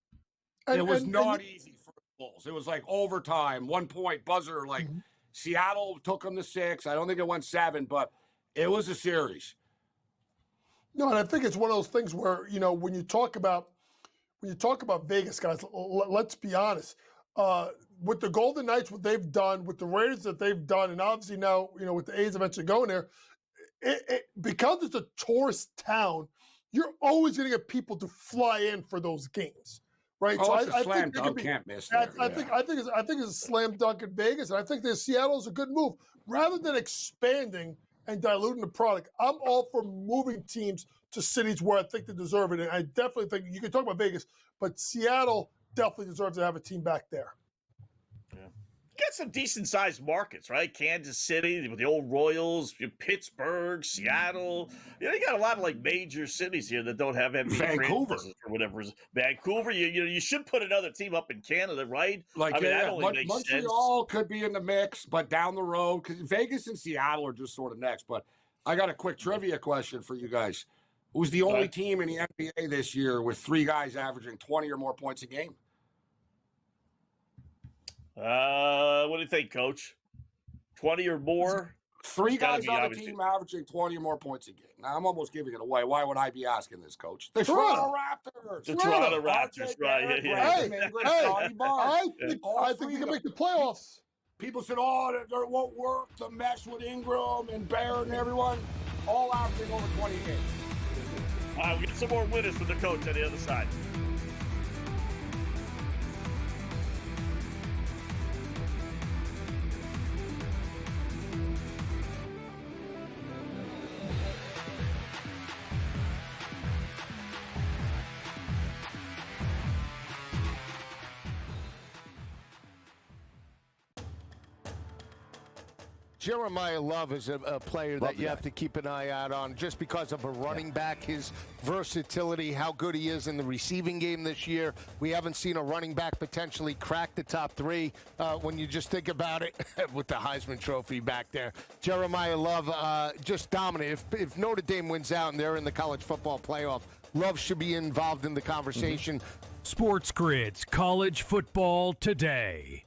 It was not easy Bulls. It was like overtime, 1 point buzzer. Like Seattle took them to 6. I don't think it went 7, but it was a series. No, and I think it's one of those things where, when you talk about Vegas, guys, let's be honest. With the Golden Knights, what they've done, with the Raiders that they've done, and obviously now, with the A's eventually going there, because it's a tourist town, you're always going to get people to fly in for those games, right? Oh, so it's a slam dunk, can't miss there. I think it's a slam dunk in Vegas, and I think that Seattle is a good move. Rather than expanding and diluting the product, I'm all for moving teams to cities where I think they deserve it. And I definitely think you can talk about Vegas, but Seattle definitely deserves to have a team back there. You got some decent-sized markets, right? Kansas City with the old Royals, Pittsburgh, Seattle. You got a lot of major cities here that don't have NBA Vancouver or whatever. Vancouver, you should put another team up in Canada, right? That only makes Montreal sense. could be in the mix, but down the road, because Vegas and Seattle are just sort of next. But I got a quick trivia question for you guys. Who's the only team in the NBA this year with 3 guys averaging 20 or more points a game? What do you think, Coach? 20 or more? 3 guys on the team averaging 20 or more points a game. Now, I'm almost giving it away. Why would I be asking this, Coach? The Toronto Raptors. The Toronto Raptors, right. Hey, I think you can make the playoffs. People said, it won't work to mesh with Ingram and Barrett and everyone. All averaging over 20 games. All right, we get some more winners with the coach on the other side. Jeremiah Love is a player that you have to keep an eye out on just because of a running back, his versatility, how good he is in the receiving game this year. We haven't seen a running back potentially crack the top 3 when you just think about it with the Heisman Trophy back there. Jeremiah Love just dominant. If Notre Dame wins out and they're in the college football playoff, Love should be involved in the conversation. SportsGrid's College Football Today.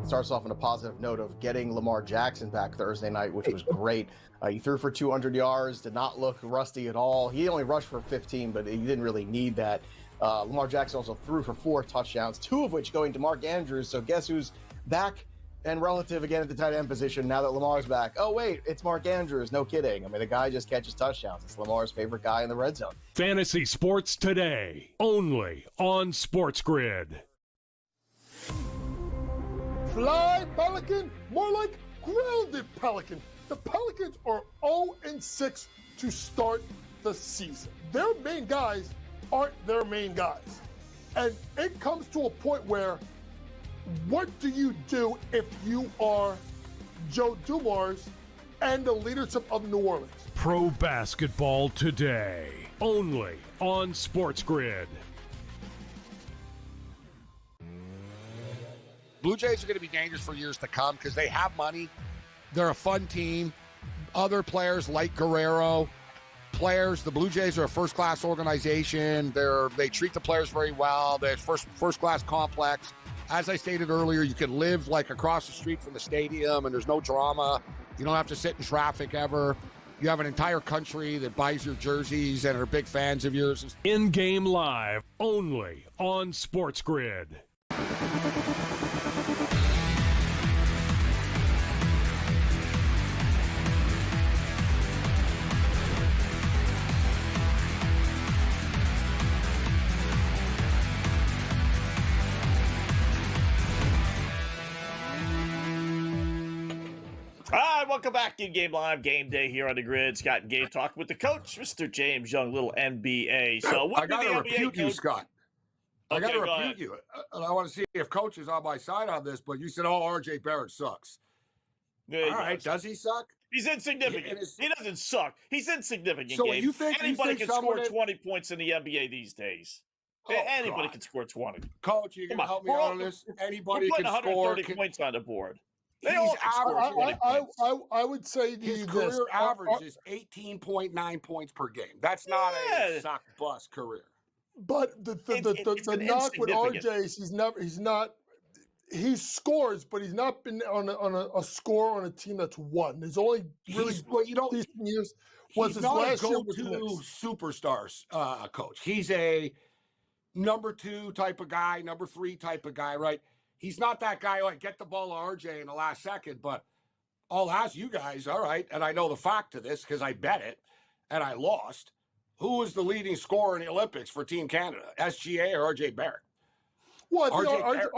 Starts off on a positive note of getting Lamar Jackson back Thursday night, which was great. He threw for 200 yards, did not look rusty at all. He only rushed for 15, but he didn't really need that. Lamar Jackson also threw for 4 touchdowns, 2 of which going to Mark Andrews. So guess who's back and relative again at the tight end position now that Lamar's back? Oh, wait, it's Mark Andrews. No kidding. I mean, the guy just catches touchdowns. It's Lamar's favorite guy in the red zone. Fantasy Sports Today, only on SportsGrid. Fly, Pelican, more like grounded Pelican. The Pelicans are 0-6 to start the season. Their main guys aren't their main guys. And it comes to a point where, what do you do if you are Joe Dumars and the leadership of New Orleans? Pro Basketball Today, only on SportsGrid. Blue Jays are going to be dangerous for years to come because they have money. They're a fun team. Other players like Guerrero, the Blue Jays are a first-class organization. They treat the players very well. They're first-class complex. As I stated earlier, you can live across the street from the stadium, and there's no drama. You don't have to sit in traffic ever. You have an entire country that buys your jerseys and are big fans of yours. In-game live, only on SportsGrid. Welcome back in Game Live, Game Day here on the Grid. Scott and Gabe talking with the coach, Mr. James Young, little NBA. So what I got to repute you, Scott. I got to repute you. And I want to see if Coach is on my side on this, but you said, RJ Barrett sucks. Yeah, all right, does he suck? He's insignificant. He doesn't suck. He's insignificant, so Gabe. You think anybody can score 20 points in the NBA these days. Anybody can score 20. Coach, you can help me on this. Anybody can score 130 points on the board. I would say his career average is 18.9 points per game. That's not a suck bust career. But the It's an knock with insignificant. RJ is he scores, but he's not been on a score on a team that's won. His only really decent years was he's his not a last year with go-to the Knicks. superstars coach. He's a number 2 type of guy, number 3 type of guy, right? He's not that guy like get the ball to RJ in the last second, but I'll ask you guys, all right, and I know the fact to this because I bet it and I lost. Who was the leading scorer in the Olympics for Team Canada, SGA or RJ Barrett? Well, RJ Barrett,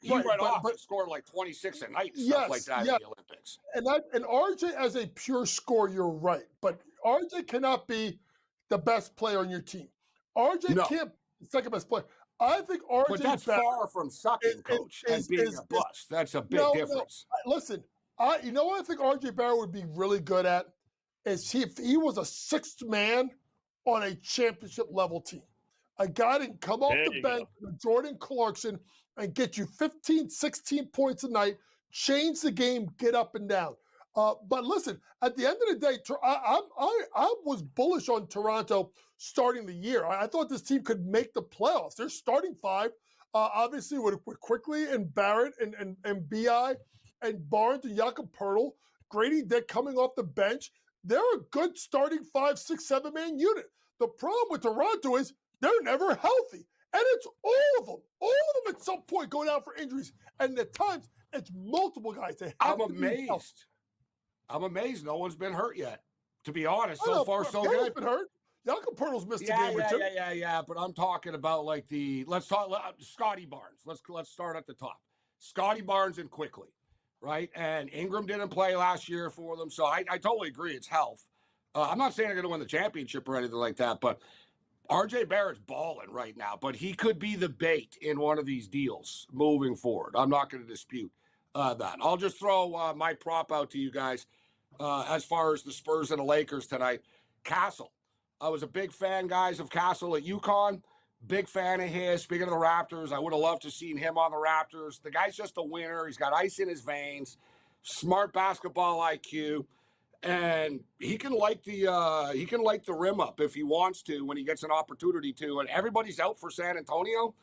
he right, went off but and scored like 26 a night and stuff like that in the Olympics. And RJ as a pure scorer, you're right, but RJ cannot be the best player on your team. RJ can't be the second best player. I think RJ, but that's far from sucking, Coach, and being a bust. That's a big difference. No. Listen, you know what I think RJ Barrett would be really good at is if he was a sixth man on a championship level team. A guy that can come off the bench, Jordan Clarkson, and get you 15, 16 points a night, change the game, get up and down. But listen, at the end of the day, I was bullish on Toronto starting the year. I thought this team could make the playoffs. They're starting 5, obviously with Quickly and Barrett and B.I. and Barnes and Jakob Poeltl, Grady Dick coming off the bench. They're a good starting 5, 6, 7-man unit. The problem with Toronto is they're never healthy. And it's all of them. All of them at some point go down for injuries. And at times, it's multiple guys. I'm amazed. I'm amazed no one's been hurt yet. To be honest, so far so good. Been hurt. Jakob Poeltl's missed a game or two. Yeah. But I'm talking about like let's talk Scotty Barnes. Let's start at the top. Scotty Barnes and Quickly, right? And Ingram didn't play last year for them, so I totally agree. It's health. I'm not saying they're going to win the championship or anything like that, but RJ Barrett's balling right now, but he could be the bait in one of these deals moving forward. I'm not going to dispute that. I'll just throw my prop out to you guys as far as the Spurs and the Lakers tonight. Castle. I was a big fan, guys, of Castle at UConn. Big fan of his. Speaking of the Raptors, I would have loved to have seen him on the Raptors. The guy's just a winner. He's got ice in his veins, smart basketball IQ. And he can light the rim up if he wants to when he gets an opportunity to. And everybody's out for San Antonio.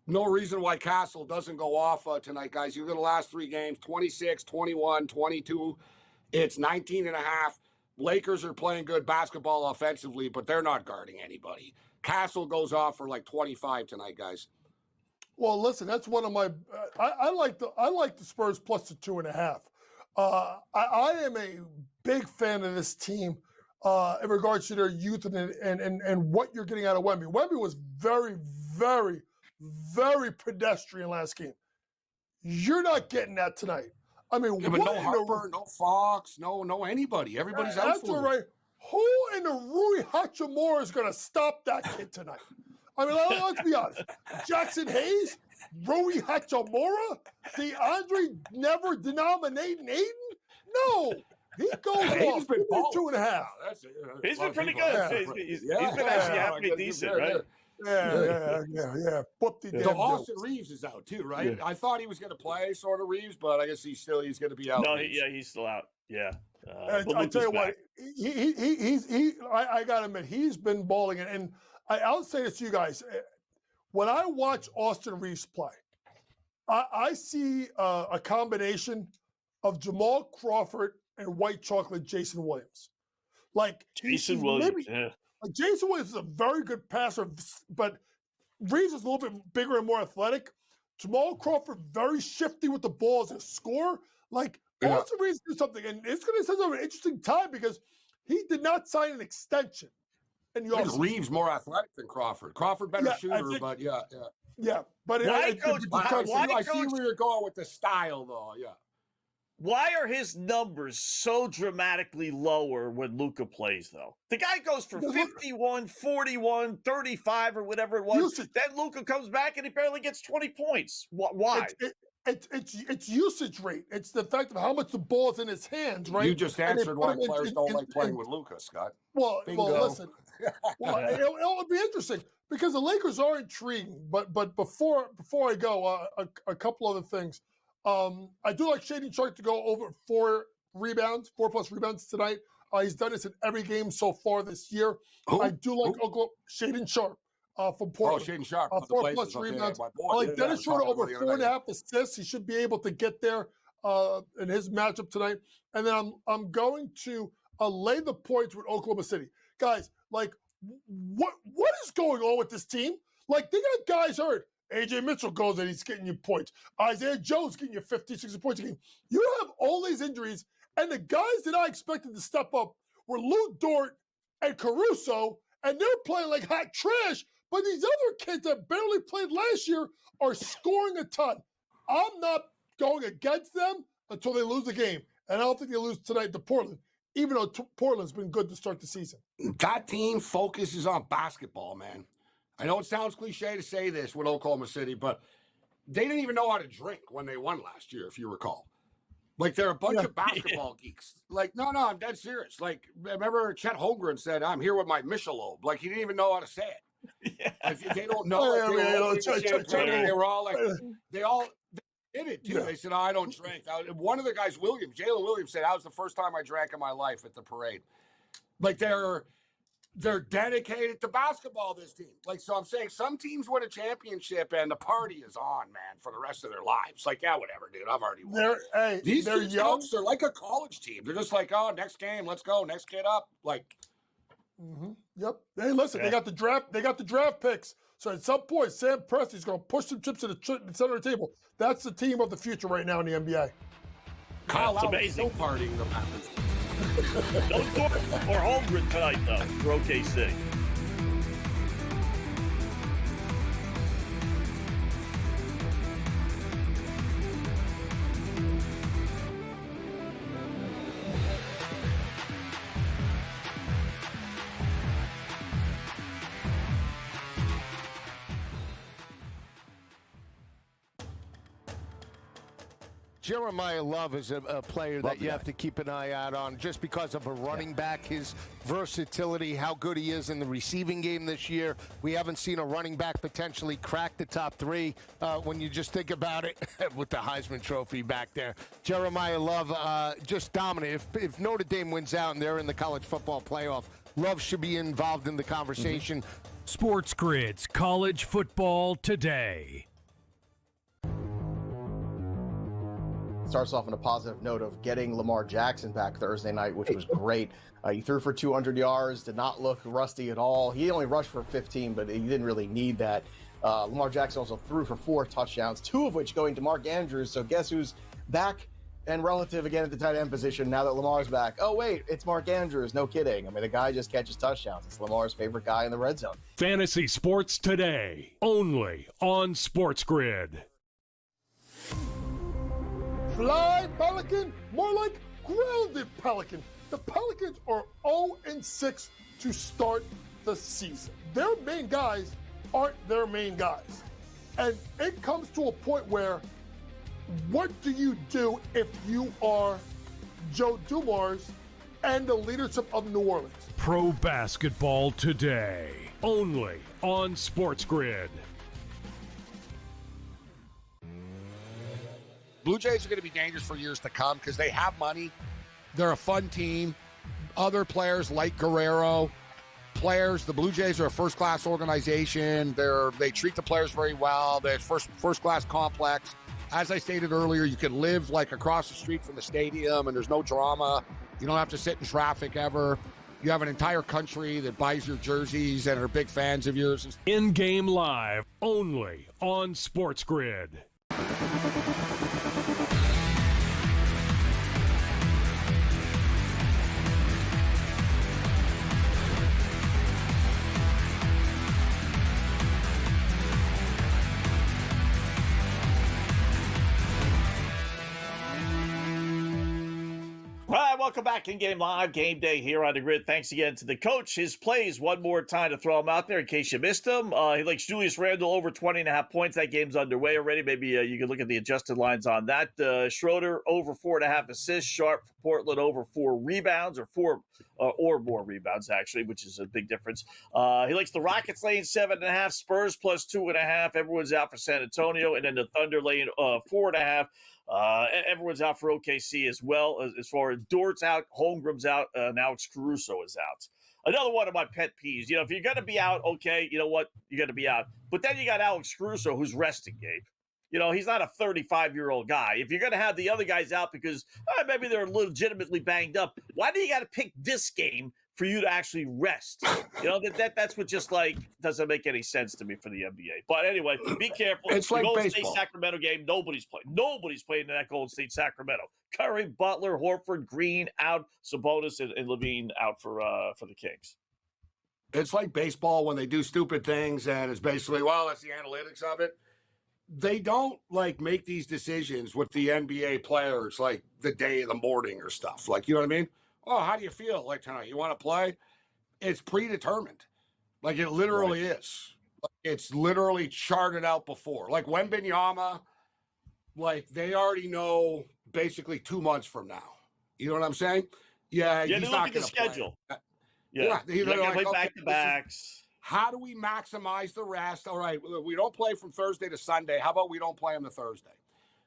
No reason why Castle doesn't go off tonight, guys. You look at the last 3 games, 26, 21, 22. It's 19 and a half. Lakers are playing good basketball offensively, but they're not guarding anybody. Castle goes off for like 25 tonight, guys. Well, listen, that's one of my. I like the Spurs plus the 2.5. I am a big fan of this team in regards to their youth and what you're getting out of Wemby. Wemby was very, very, very pedestrian last game. You're not getting that tonight. I mean, but no Harper, no Fox, no anybody. Everybody's out for it. Right. Who in the Rui Hachimura is going to stop that kid tonight? I mean, let's be honest. Jackson Hayes, Rui Hachimura, DeAndre never denominating Aiden? No. He goes off. Been 2.5. He's been pretty good. He's been actually happy decent, right? Yeah. So Austin Reeves is out too, right? Yeah. I thought he was going to play, sort of Reeves, but I guess he's going to be out. No, he's still out. Yeah. I tell you what, I got to admit, he's been balling, and I'll say this to you guys: when I watch Austin Reeves play, I see a combination of Jamal Crawford and white chocolate Jason Williams. Like Jason Williams, Like Jason Williams is a very good passer, but Reeves is a little bit bigger and more athletic. Jamal Crawford, very shifty with the ball as a scorer. Like, Austin Reeves do something, and it's going to set up an interesting time because he did not sign an extension. And I think Reeves more athletic than Crawford. Crawford better shooter, but yeah. Yeah, but I see where you're going with the style, though. Yeah. Why are his numbers so dramatically lower when Luka plays, though? The guy goes for 51, 41, 35, or whatever it was. Then Luka comes back and he barely gets 20 points. Why? It's usage rate. It's the fact of how much the ball's in his hands, right? You just answered why players don't like playing with Luka, Scott. Well, listen. It'll be interesting because the Lakers are intriguing. But before I go, a couple other things. I do like Shaedon Sharpe to go over 4 plus rebounds tonight. He's done this in every game so far this year. I do like Shaedon Sharpe. from Portland. Shaden Sharp. 4+ rebounds. I like Dennis Schroeder over 4.5 assists. He should be able to get there in his matchup tonight. And then I'm going to lay the points with Oklahoma City. Guys, like, what is going on with this team? Like, they got guys hurt. A.J. Mitchell goes and he's getting you points. Isaiah Jones getting you 50, 60 points a game. You have all these injuries, and the guys that I expected to step up were Lou Dort and Caruso, and they're playing like hot trash. But these other kids that barely played last year are scoring a ton. I'm not going against them until they lose the game. And I don't think they lose tonight to Portland, even though Portland's been good to start the season. That team focuses on basketball, man. I know it sounds cliche to say this with Oklahoma City, but they didn't even know how to drink when they won last year, if you recall. Like, they're a bunch of basketball geeks. Like, no, I'm dead serious. Like, remember Chet Holmgren said, I'm here with my Michelob. Like, he didn't even know how to say it. If they don't know they were all like, they did it, too. They said, I don't drink. One of the guys, Jalen Williams, said, that was the first time I drank in my life at the parade. Like, they're dedicated to basketball, this team. Like, so I'm saying some teams win a championship and the party is on, man, for the rest of their lives. Like, yeah, whatever, dude. I've already won. These young. They're like a college team. They're just like, oh, next game, let's go, next kid up. Like, Yep. Hey, listen, they got the draft picks. So at some point, Sam Presti's going to push some chips to the center of the table. That's the team of the future right now in the NBA. Kyle Lowry is still partying the Raptors. No Dort or Holmgren tonight, though, for OKC. Jeremiah Love is a player that you have to keep an eye out on just because of a running back, his versatility, how good he is in the receiving game this year. We haven't seen a running back potentially crack the top three when you just think about it with the Heisman Trophy back there. Jeremiah Love just dominant. If Notre Dame wins out and they're in the college football playoff, Love should be involved in the conversation. SportsGrid's College Football Today. Starts off on a positive note of getting Lamar Jackson back Thursday night, which was great. He threw for 200 yards, did not look rusty at all. He only rushed for 15, but he didn't really need that. Lamar Jackson also threw for 4 touchdowns, 2 of which going to Mark Andrews. So guess who's back and relative again at the tight end position now that Lamar's back? Oh, wait, it's Mark Andrews. No kidding. I mean, the guy just catches touchdowns. It's Lamar's favorite guy in the red zone. Fantasy Sports Today, only on SportsGrid. Fly, Pelican, more like grounded Pelican. The Pelicans are 0-6 to start the season. Their main guys aren't their main guys. And it comes to a point where, what do you do if you are Joe Dumars and the leadership of New Orleans? Pro Basketball Today, only on SportsGrid. Blue Jays are going to be dangerous for years to come because they have money. They're a fun team. Other players like Guerrero, the Blue Jays are a first-class organization. They treat the players very well. They're first-class complex. As I stated earlier, you can live like across the street from the stadium and there's no drama. You don't have to sit in traffic ever. You have an entire country that buys your jerseys and are big fans of yours. In-game live, only on SportsGrid. All right, welcome back in Game Live, Game Day here on the Grid. Thanks again to the coach. His plays, one more time to throw them out there in case you missed them. He likes Julius Randle over 20.5 points. That game's underway already. Maybe you can look at the adjusted lines on that. Schroeder over 4.5 assists. Sharp for Portland over 4 rebounds or more rebounds, actually, which is a big difference. He likes the Rockets laying 7.5, Spurs plus 2.5. Everyone's out for San Antonio, and then the Thunder laying 4.5. Everyone's out for OKC as well. As far as Dort's out, Holmgren's out, now it's Caruso is out. Another one of my pet peeves. If you're going to be out, okay, you know what? You're going to be out. But then you got Alex Caruso, who's resting, Gabe. He's not a 35-year-old guy. If you're going to have the other guys out because maybe they're legitimately banged up, why do you got to pick this game for you to actually rest? That's what just doesn't make any sense to me for the NBA. But anyway, be careful. It's the like Golden baseball. State Sacramento game, nobody's playing. Nobody's playing in that Golden State Sacramento. Curry, Butler, Horford, Green out, Sabonis and Levine out for the Kings. It's like baseball when they do stupid things, and it's basically, well, that's the analytics of it. They don't make these decisions with the NBA players the day of the morning or stuff. You know what I mean? Oh, how do you feel tonight? You want to play? It's predetermined. It literally is. It's literally charted out before. Wembanyama, they already know basically 2 months from now. You know what I'm saying? Yeah, he's not look at the gonna schedule. Play. Yeah, they're going to like, play okay, back-to-backs. How do we maximize the rest? All right, we don't play from Thursday to Sunday. How about we don't play on the Thursday?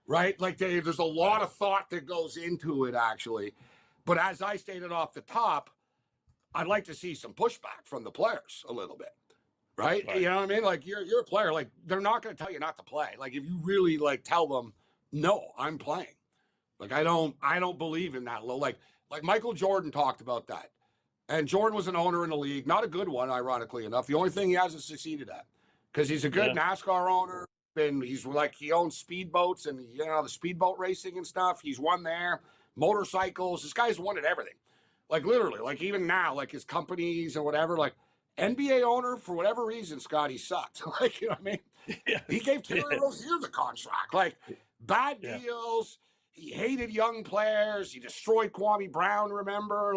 Right? There's a lot of thought that goes into it, actually. But as I stated off the top, I'd like to see some pushback from the players a little bit. Right? You know what I mean? You're a player. They're not going to tell you not to play. If you really tell them, no, I'm playing. I don't believe in that low. Like Michael Jordan talked about that. And Jordan was an owner in the league, not a good one, ironically enough. The only thing he hasn't succeeded at, because he's a good NASCAR owner, and he owns speedboats and the speedboat racing and stuff. He's won there, motorcycles. This guy's won at everything, literally. Even now, his companies and whatever. NBA owner for whatever reason, Scott, he sucked. You know what I mean? Yeah. He gave Terry Rozier the contract. Bad deals. He hated young players. He destroyed Kwame Brown. Remember,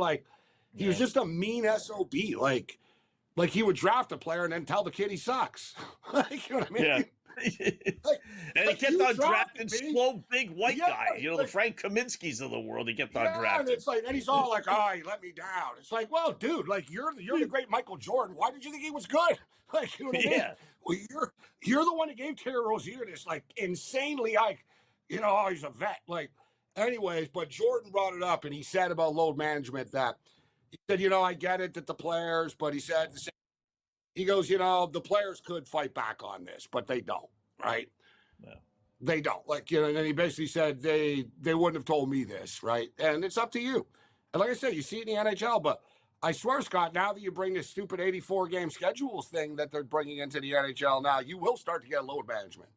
He was just a mean SOB. He would draft a player and then tell the kid he sucks. You know what I mean? Yeah. And he kept on drafting slow, big white guy. The Frank Kaminsky's of the world. He kept on drafting. And it's and he's all he let me down. It's well, dude, you're the great Michael Jordan. Why did you think he was good? You know what I mean? Well, you're the one that gave Terry Rozier this insanely he's a vet. Anyways, but Jordan brought it up and he said about load management that. He said, I get it that the players, but he said, he goes, the players could fight back on this, but they don't, right? No. They don't. And then he basically said they wouldn't have told me this, right? And it's up to you. And like I said, you see it in the NHL, but I swear, Scott, now that you bring this stupid 84-game schedules thing that they're bringing into the NHL now, you will start to get load management.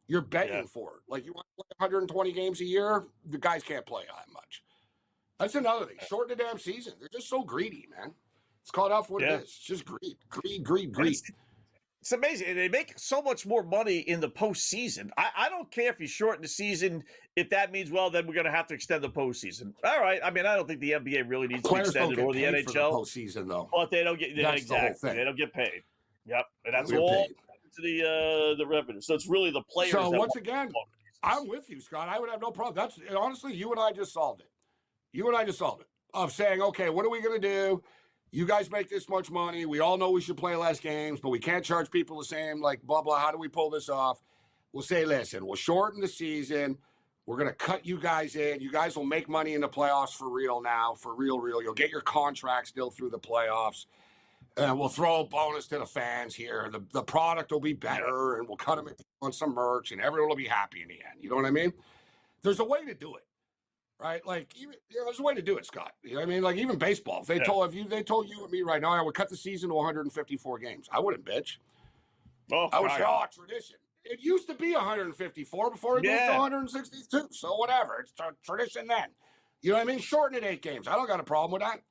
You're begging for it. You want to play 120 games a year? The guys can't play that much. That's another thing. Shorten the damn season. They're just so greedy, man. It's called out for what it is. It's just greed. It's amazing. They make so much more money in the postseason. I don't care if you shorten the season, if that means, well, then we're going to have to extend the postseason. All right. I don't think the NBA really needs to extend it, or the NHL. For the postseason, though. But they don't get exactly. They don't get paid. Yep, and that's all to the revenue. So it's really the players. So once again, I'm with you, Scott. I would have no problem. That's honestly, you and I just solved it. Of saying, okay, what are we going to do? You guys make this much money. We all know we should play less games, but we can't charge people the same, blah, blah. How do we pull this off? We'll say, listen, we'll shorten the season. We're going to cut you guys in. You guys will make money in the playoffs for real now, for real. You'll get your contract still through the playoffs. And we'll throw a bonus to the fans here. The product will be better, and we'll cut them on some merch, and everyone will be happy in the end. You know what I mean? There's a way to do it. Right, there's a way to do it, Scott. You know what I mean? Even baseball. If they told you and me right now, I would cut the season to 154 games. I wouldn't bitch. I would say, tradition. It used to be 154 before it moved to 162. So whatever, it's tradition then. You know what I mean? Shorten it 8 games. I don't got a problem with that.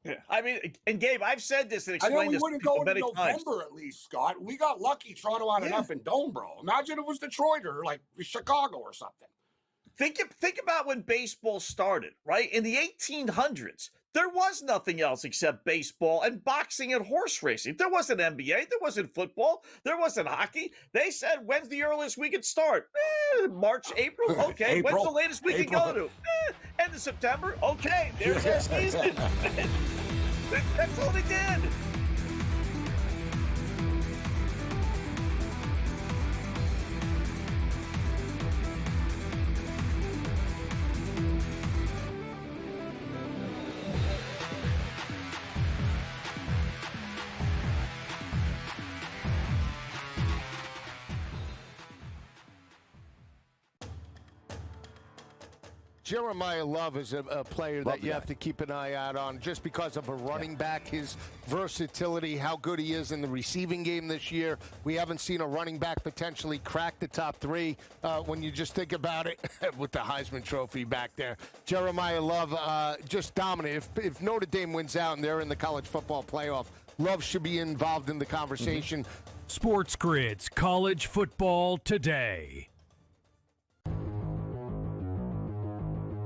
Yeah, and Gabe, I've said this and explained this. I know we wouldn't go into November at least, Scott. We got lucky Toronto on an effing dome, bro. Imagine it was Detroit or Chicago or something. Think about when baseball started, right? In the 1800s, there was nothing else except baseball and boxing and horse racing. There wasn't NBA. There wasn't football. There wasn't hockey. They said, when's the earliest we could start? March, April? Okay. April. When's the latest we can go to? End of September? Okay. There's our season. That's all they did. Jeremiah Love is a player that you have to keep an eye out on just because of a running back, his versatility, how good he is in the receiving game this year. We haven't seen a running back potentially crack the top 3 when you just think about it with the Heisman Trophy back there. Jeremiah Love just dominant. If Notre Dame wins out and they're in the college football playoff, Love should be involved in the conversation. Sports Grid's College Football Today.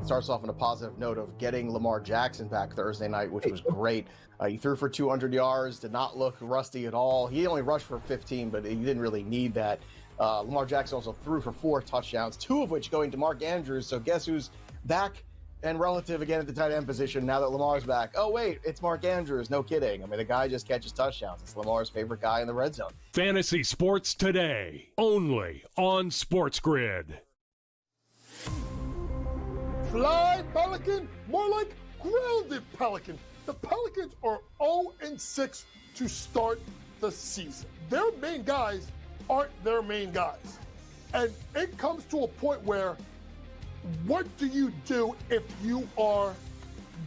Starts off on a positive note of getting Lamar Jackson back Thursday night, which was great. He threw for 200 yards, did not look rusty at all. He only rushed for 15, but he didn't really need that. Lamar Jackson also threw for 4 touchdowns, 2 of which going to Mark Andrews. So guess who's back and relative again at the tight end position now that Lamar's back? Oh, wait, it's Mark Andrews. No kidding. I mean, the guy just catches touchdowns. It's Lamar's favorite guy in the red zone. Fantasy Sports Today, only on Sports Grid. Fly, Pelican, more like grounded Pelican. The Pelicans are 0-6 to start the season. Their main guys aren't their main guys. And it comes to a point where, what do you do if you are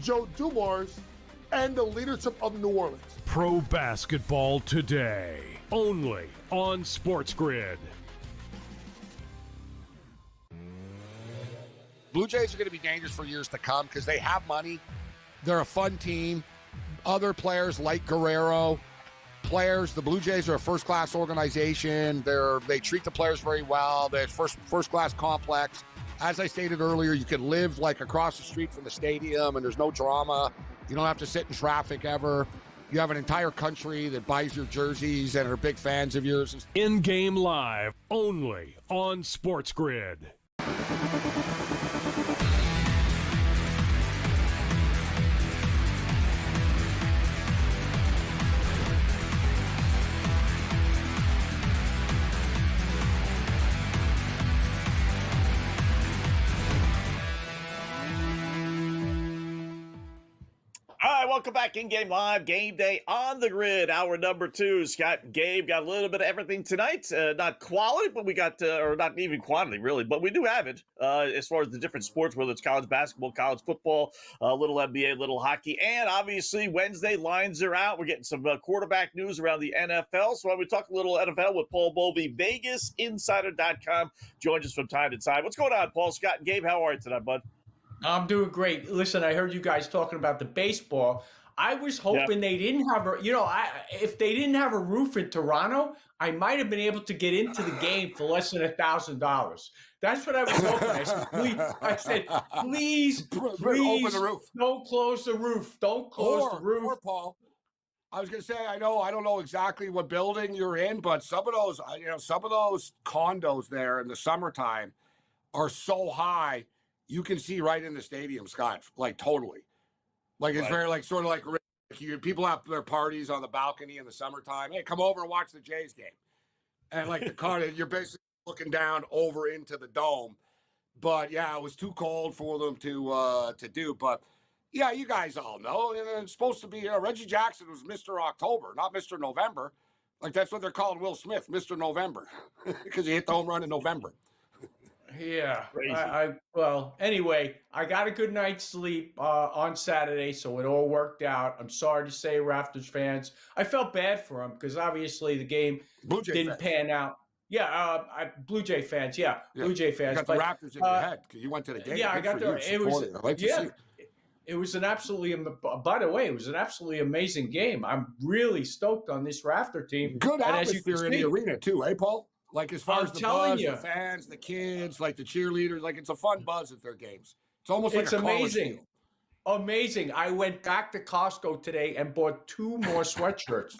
Joe Dumars and the leadership of New Orleans? Pro Basketball Today, only on Sports Grid. Blue Jays are going to be dangerous for years to come because they have money. They're a fun team. Other players like Guerrero, the Blue Jays are a first-class organization. They treat the players very well. They're first-class complex. As I stated earlier, you can live like across the street from the stadium and there's no drama. You don't have to sit in traffic ever. You have an entire country that buys your jerseys and are big fans of yours. In-game live, only on Sports Grid. All right, welcome back in-game live, game day on the grid. Hour number 2. Scott and Gabe got a little bit of everything tonight. Not quality, but we got, or not even quantity really, but we do have it as far as the different sports, whether it's college basketball, college football, a little NBA, little hockey, and obviously Wednesday lines are out. We're getting some quarterback news around the NFL. So why don't we talk a little NFL with Paul Bovey, VegasInsider.com, joins us from time to time. What's going on, Paul? Scott and Gabe, how are you tonight, bud? I'm doing great. Listen, I heard you guys talking about the baseball. I was hoping they didn't have if they didn't have a roof in Toronto, I might have been able to get into the game for less than $1,000. That's what I was hoping. I said, please, open the roof. Don't close the roof. Don't close the roof. Or Paul, I was going to say, I don't know exactly what building you're in, but some of those condos there in the summertime are so high. You can see right in the stadium, Scott, like totally. Like it's very like sort of like people have their parties on the balcony in the summertime. Hey, come over and watch the Jays game. And like the car, you're basically looking down over into the dome. But yeah, it was too cold for them to do. But yeah, you guys all know. And it's supposed to be Reggie Jackson was Mr. October, not Mr. November. Like that's what they're calling Will Smith, Mr. November, because he hit the home run in November. Yeah. Well, anyway, I got a good night's sleep on Saturday, so it all worked out. I'm sorry to say, Raptors fans, I felt bad for them because obviously the game didn't pan out. Yeah, Blue Jay fans. Yeah, Blue Jay fans. You got the Raptors in your head because you went to the game. Yeah, I got there. It was an absolutely. By the way, it was an absolutely amazing game. I'm really stoked on this Raptor team. Good atmosphere in the arena too, eh, Paul? Like as far as the buzz, the fans, the kids, like the cheerleaders, like it's a fun buzz at their games. It's almost like a amazing. Amazing. I went back to Costco today and bought 2 more sweatshirts.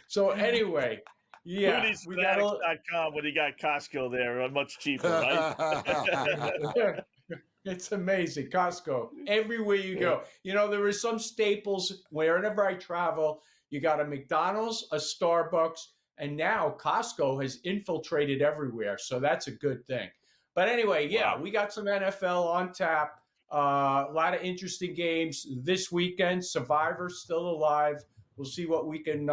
So anyway, yeah. We got when you got Costco there, much cheaper, right? It's amazing. Costco, everywhere you go. You know, there are some staples wherever I travel. You got a McDonald's, a Starbucks, and now Costco has infiltrated everywhere. So that's a good thing. But anyway, we got some NFL on tap. A lot of interesting games this weekend. Survivor's still alive. We'll see what we can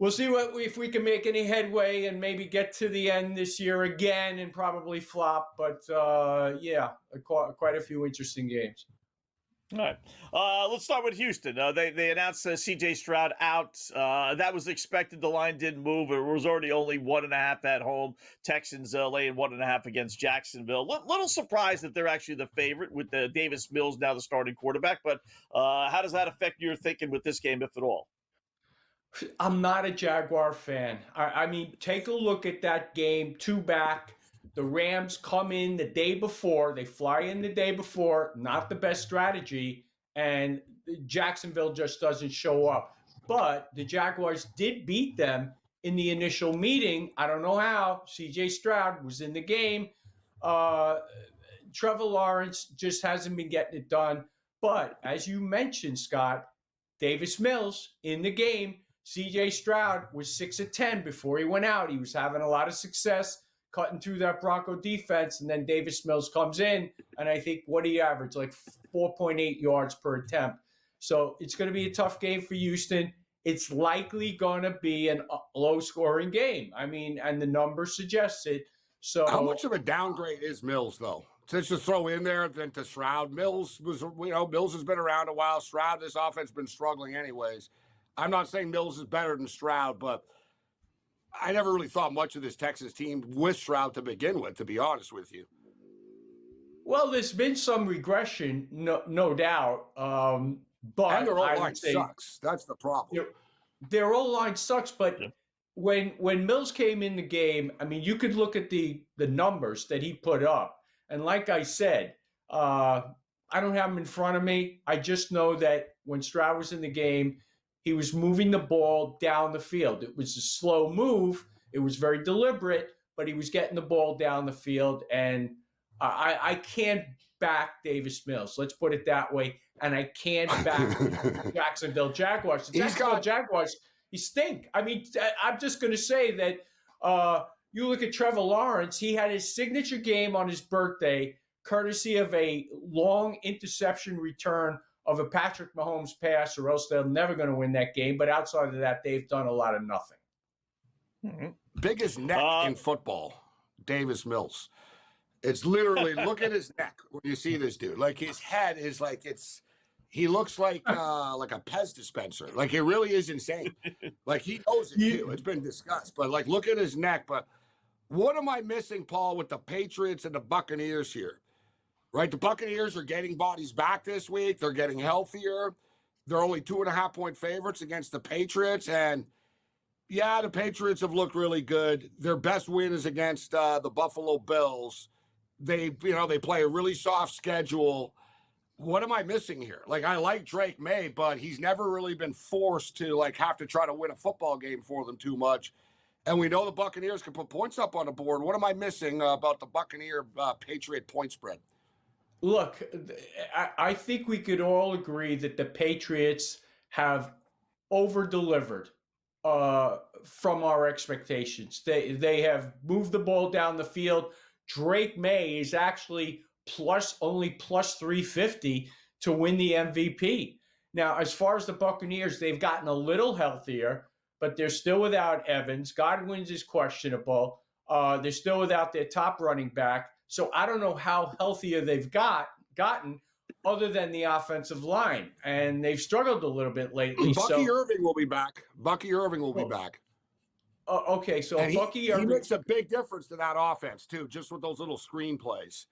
We'll see if we can make any headway and maybe get to the end this year again and probably flop. But quite a few interesting games. All right. Let's start with Houston. They announced C.J. Stroud out. That was expected. The line didn't move. It was already only 1.5 at home. Texans laying 1.5 against Jacksonville. Little surprised that they're actually the favorite with Davis Mills now the starting quarterback. But how does that affect your thinking with this game, if at all? I'm not a Jaguar fan. I mean, take a look at that game, 2 back. The Rams come in the day before. They fly in the day before. Not the best strategy. And Jacksonville just doesn't show up. But the Jaguars did beat them in the initial meeting. I don't know how. C.J. Stroud was in the game. Trevor Lawrence just hasn't been getting it done. But as you mentioned, Scott, Davis Mills in the game. C.J. Stroud was 6 of 10 before he went out. He was having a lot of success cutting through that Bronco defense, and then Davis Mills comes in, and I think what he averaged, like 4.8 yards per attempt. So it's going to be a tough game for Houston. It's likely going to be a low-scoring game. I mean, and the numbers suggest it. So how much of a downgrade is Mills, though? To just throw in there than to Stroud. Mills has been around a while. Stroud, this offense has been struggling anyways. I'm not saying Mills is better than Stroud, but I never really thought much of this Texas team with Stroud to begin with, to be honest with you. Well, there's been some regression, no doubt. But and their O-line sucks. That's the problem. Their O-line sucks, but when Mills came in the game, I mean, you could look at the numbers that he put up. And like I said, I don't have them in front of me. I just know that when Stroud was in the game, he was moving the ball down the field. It was a slow move. It was very deliberate, but he was getting the ball down the field. And I can't back Davis Mills. Let's put it that way. And I can't back Jacksonville Jaguars. The Jacksonville Jaguars, you stink. I mean, I'm just going to say that you look at Trevor Lawrence. He had his signature game on his birthday, courtesy of a long interception return of a Patrick Mahomes pass, or else they're never going to win that game. But outside of that, they've done a lot of nothing. Mm-hmm. Biggest neck in football, Davis Mills. It's literally, look at his neck when you see this dude. Like, his head is like, he looks like a Pez dispenser. Like, it really is insane. Like, he knows it too. It's been discussed. But, like, look at his neck. But what am I missing, Paul, with the Patriots and the Buccaneers here? Right, the Buccaneers are getting bodies back this week. They're getting healthier. They're only 2.5-point favorites against the Patriots. And, yeah, the Patriots have looked really good. Their best win is against the Buffalo Bills. They play a really soft schedule. What am I missing here? Like, I like Drake May, but he's never really been forced to, like, have to try to win a football game for them too much. And we know the Buccaneers can put points up on the board. What am I missing about the Buccaneer-Patriot point spread? Look, I think we could all agree that the Patriots have over-delivered from our expectations. They have moved the ball down the field. Drake May is actually only plus 350 to win the MVP. Now, as far as the Buccaneers, they've gotten a little healthier, but they're still without Evans. Godwin's is questionable. They're still without their top running back. So I don't know how healthier they've gotten other than the offensive line. And they've struggled a little bit lately. Bucky Irving will be back. Bucky Irving will be back. Okay, so Bucky Irving. He makes a big difference to that offense, too, just with those little screen plays.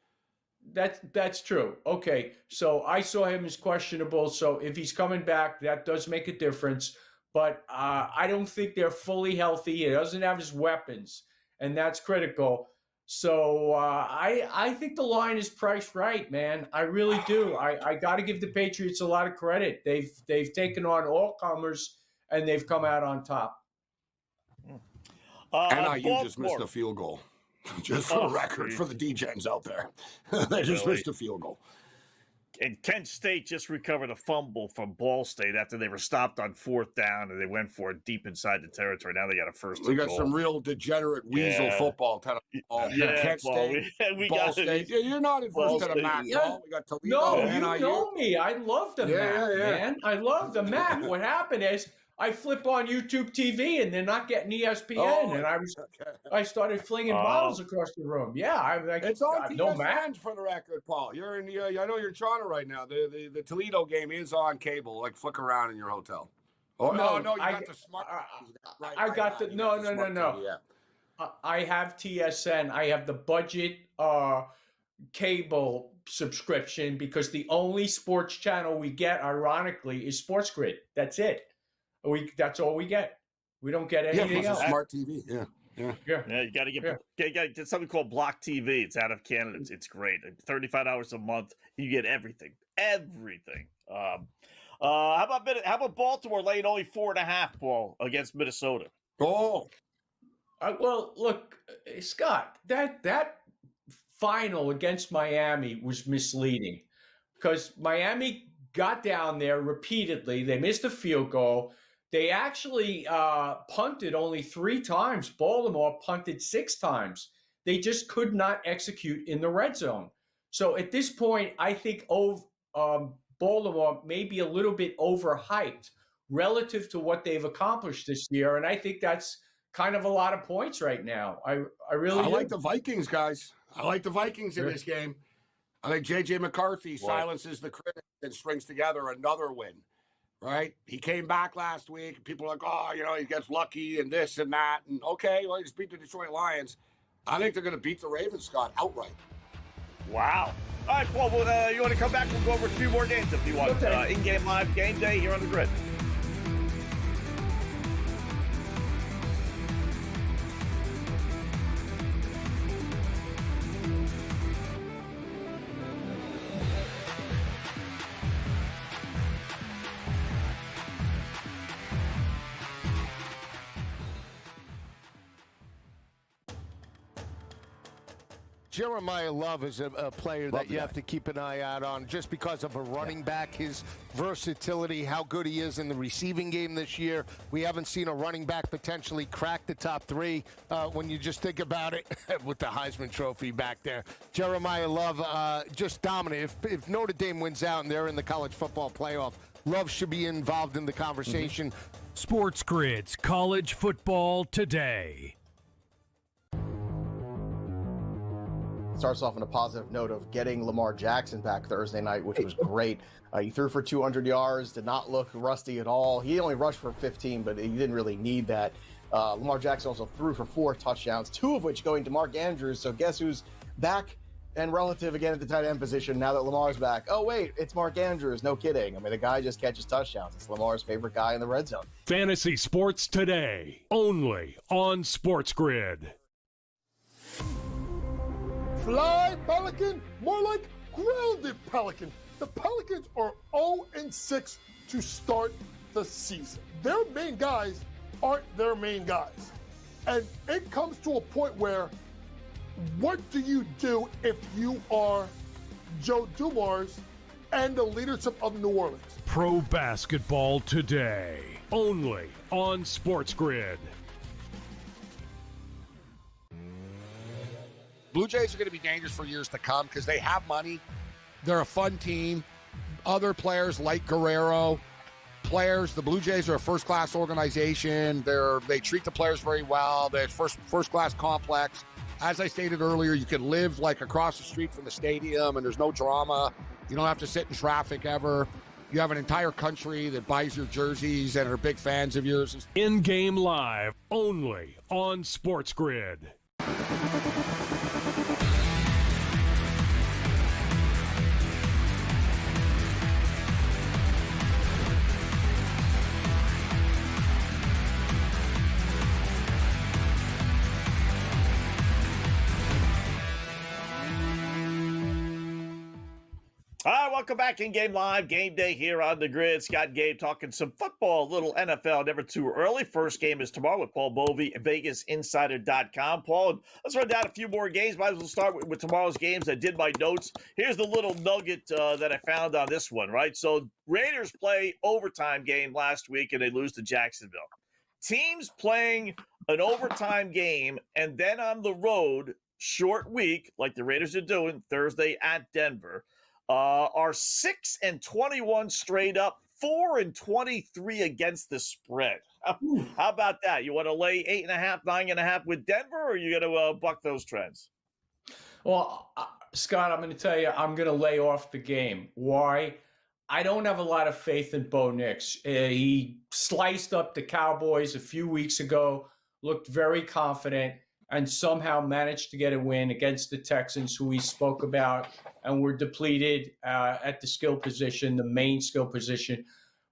That's true. Okay, so I saw him as questionable. So if he's coming back, that does make a difference. But I don't think they're fully healthy. He doesn't have his weapons, and that's critical. So I think the line is priced right, man. I really do. I got to give the Patriots a lot of credit. They've taken on all comers, and they've come out on top. And you just missed a field goal. Just for the record, for the D-Gens out there. They just missed a field goal. And Kent State just recovered a fumble from Ball State after they were stopped on 4th down, and they went for it deep inside the territory. Now they got a first. We got some real degenerate weasel football. Kent State, Ball State. Yeah, you're not adverse to the MAC. Yeah. We got Toledo. No, you know me. I love the MAC, man. I love the MAC. What happened is I flip on YouTube TV and they're not getting ESPN, and I started flinging bottles across the room. Yeah, I'm like, it's on no TSN for the record, Paul. You're in. I know you're in Toronto right now. The Toledo game is on cable. Like flick around in your hotel. Oh no, you got the smart. I got the no. TV, yeah. I have TSN. I have the budget cable subscription because the only sports channel we get, ironically, is SportsGrid. That's it. That's all we get. We don't get anything else. Smart TV. Yeah. You got to get something called Block TV. It's out of Canada. It's great. $35 a month. You get everything. How about Baltimore laying only 4.5, Paul, against Minnesota? Oh, well, look, Scott, that final against Miami was misleading because Miami got down there repeatedly. They missed a field goal. They actually punted only 3 times. Baltimore punted 6 times. They just could not execute in the red zone. So at this point, I think Baltimore may be a little bit overhyped relative to what they've accomplished this year. And I think that's kind of a lot of points right now. I really like the Vikings, guys. I like the Vikings in this game. I think J.J. McCarthy silences the critics and strings together another win. Right? He came back last week. People are like, oh, he gets lucky and this and that. And okay, well, he just beat the Detroit Lions. I think they're going to beat the Ravens, Scott, outright. Wow. All right, Paul, you want to come back? We'll go over a few more games if you want. Okay. In-game live game day here on the grid. Jeremiah Love is a player that you have to keep an eye out on just because of a running back, his versatility, how good he is in the receiving game this year. We haven't seen a running back potentially crack the top 3 when you just think about it with the Heisman Trophy back there. Jeremiah Love just dominant. If Notre Dame wins out and they're in the college football playoff, Love should be involved in the conversation. Sports Grid's College Football Today. Starts off on a positive note of getting Lamar Jackson back Thursday night, which was great. He threw for 200 yards, did not look rusty at all. He only rushed for 15, but he didn't really need that. Lamar Jackson also threw for 4 touchdowns, 2 of which going to Mark Andrews. So guess who's back and relative again at the tight end position now that Lamar's back? Oh, wait, it's Mark Andrews. No kidding. I mean, the guy just catches touchdowns. It's Lamar's favorite guy in the red zone. Fantasy Sports Today, only on Sports Grid. Fly, Pelican, more like grounded Pelican. The Pelicans are 0-6 to start the season. Their main guys aren't their main guys. And it comes to a point where, what do you do if you are Joe Dumars and the leadership of New Orleans? Pro Basketball Today, only on Sports Grid. Blue Jays are going to be dangerous for years to come because they have money. They're a fun team. Other players like Guerrero, the Blue Jays are a first-class organization. They treat the players very well. They're first-class complex. As I stated earlier, you can live like across the street from the stadium and there's no drama. You don't have to sit in traffic ever. You have an entire country that buys your jerseys and are big fans of yours. In-game live, only on Sports Grid. All right, welcome back in-game live. Game day here on the grid. Scott Gabe talking some football, a little NFL, never too early. First game is tomorrow with Paul Bovey, VegasInsider.com. Paul, let's run down a few more games. Might as well start with tomorrow's games. I did my notes. Here's the little nugget that I found on this one, right? So Raiders play overtime game last week, and they lose to Jacksonville. Teams playing an overtime game and then on the road, short week, like the Raiders are doing, Thursday at Denver, are 6-21 straight up, 4-23 against the spread. How about that? You want to lay 8.5, 9.5 with Denver, or are you going to buck those trends? Well, Scott, I'm going to tell you, I'm going to lay off the game. Why? I don't have a lot of faith in Bo Nix. He sliced up the Cowboys a few weeks ago, looked very confident, and somehow managed to get a win against the Texans, who we spoke about, and were depleted at the skill position, the main skill position.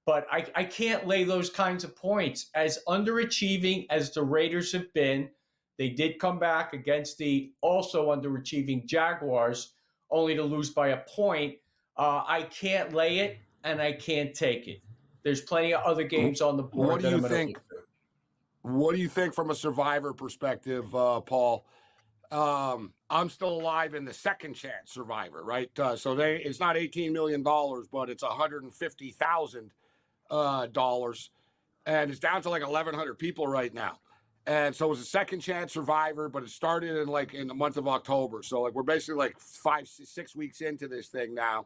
But I can't lay those kinds of points. As underachieving as the Raiders have been, they did come back against the also underachieving Jaguars, only to lose by a point. I can't lay it, and I can't take it. There's plenty of other games on the board. What do you think? What do you think from a survivor perspective, Paul? I'm still alive in the second chance survivor, right? So it's not $18 million, but it's $150,000, and it's down to like 1,100 people right now. And so it was a second chance survivor, but it started in the month of October. So like we're basically like 5-6 weeks into this thing now,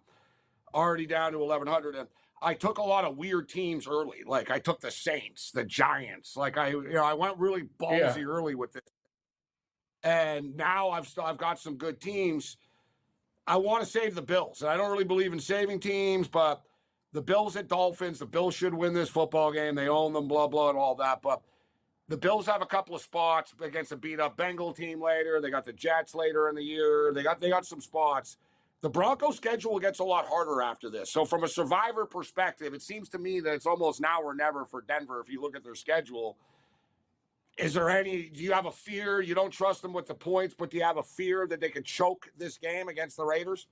already down to 1,100. And I took a lot of weird teams early. Like I took the Saints, the Giants. Like I went really ballsy early with this. And now I've got some good teams. I want to save the Bills, and I don't really believe in saving teams, but the Bills at Dolphins, the Bills should win this football game. They own them, blah blah, and all that. But the Bills have a couple of spots against a beat-up Bengal team later. They got the Jets later in the year. They got some spots. The Broncos' schedule gets a lot harder after this. So from a survivor perspective, it seems to me that it's almost now or never for Denver if you look at their schedule. Do you have a fear? You don't trust them with the points, but do you have a fear that they could choke this game against the Raiders?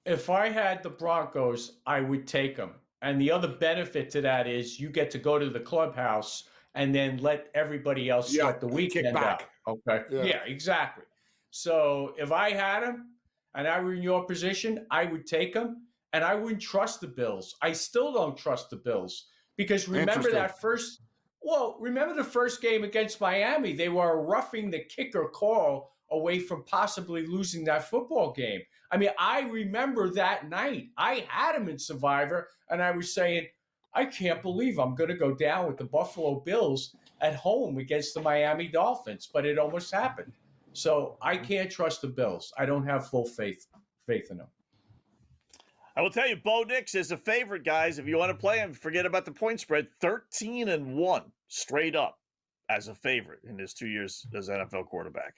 If I had the Broncos, I would take them. And the other benefit to that is you get to go to the clubhouse and then let everybody else sweat the weekend out. Okay. Yeah, exactly. So if I had them and I were in your position, I would take them, and I wouldn't trust the Bills. I still don't trust the Bills because remember the first game against Miami, they were roughing the kicker call away from possibly losing that football game. I mean, I remember that night. I had him in Survivor, and I was saying, I can't believe I'm going to go down with the Buffalo Bills at home against the Miami Dolphins, but it almost happened. So I can't trust the Bills. I don't have full faith in them. I will tell you, Bo Nix is a favorite, guys. If you want to play him, forget about the point spread. 13-1 straight up as a favorite in his 2 years as NFL quarterback.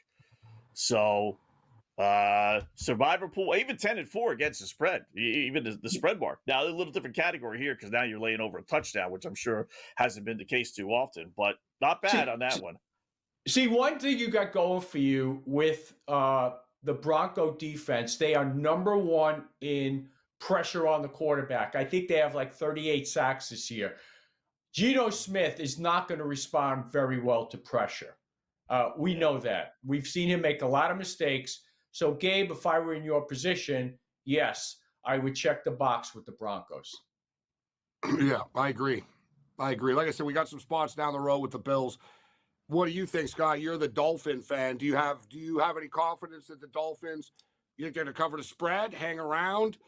So survivor pool, even 10-4 against the spread, even the spread mark. Now a little different category here because now you're laying over a touchdown, which I'm sure hasn't been the case too often, but not bad on that one. See, one thing you got going for you with the Bronco defense, they are number one in pressure on the quarterback. I think they have like 38 sacks this year. Geno Smith is not going to respond very well to pressure. We know that. We've seen him make a lot of mistakes. So, Gabe, if I were in your position, yes, I would check the box with the Broncos. Yeah, I agree. Like I said, we got some spots down the road with the Bills. What do you think, Scott? You're the Dolphin fan. Do you have any confidence that the Dolphins, you think they're going to cover the spread, hang around,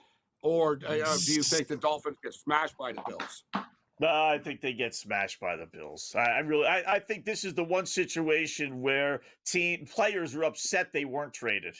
or do you think the Dolphins get smashed by the Bills? No, I think they get smashed by the Bills. I think this is the one situation where players are upset they weren't traded.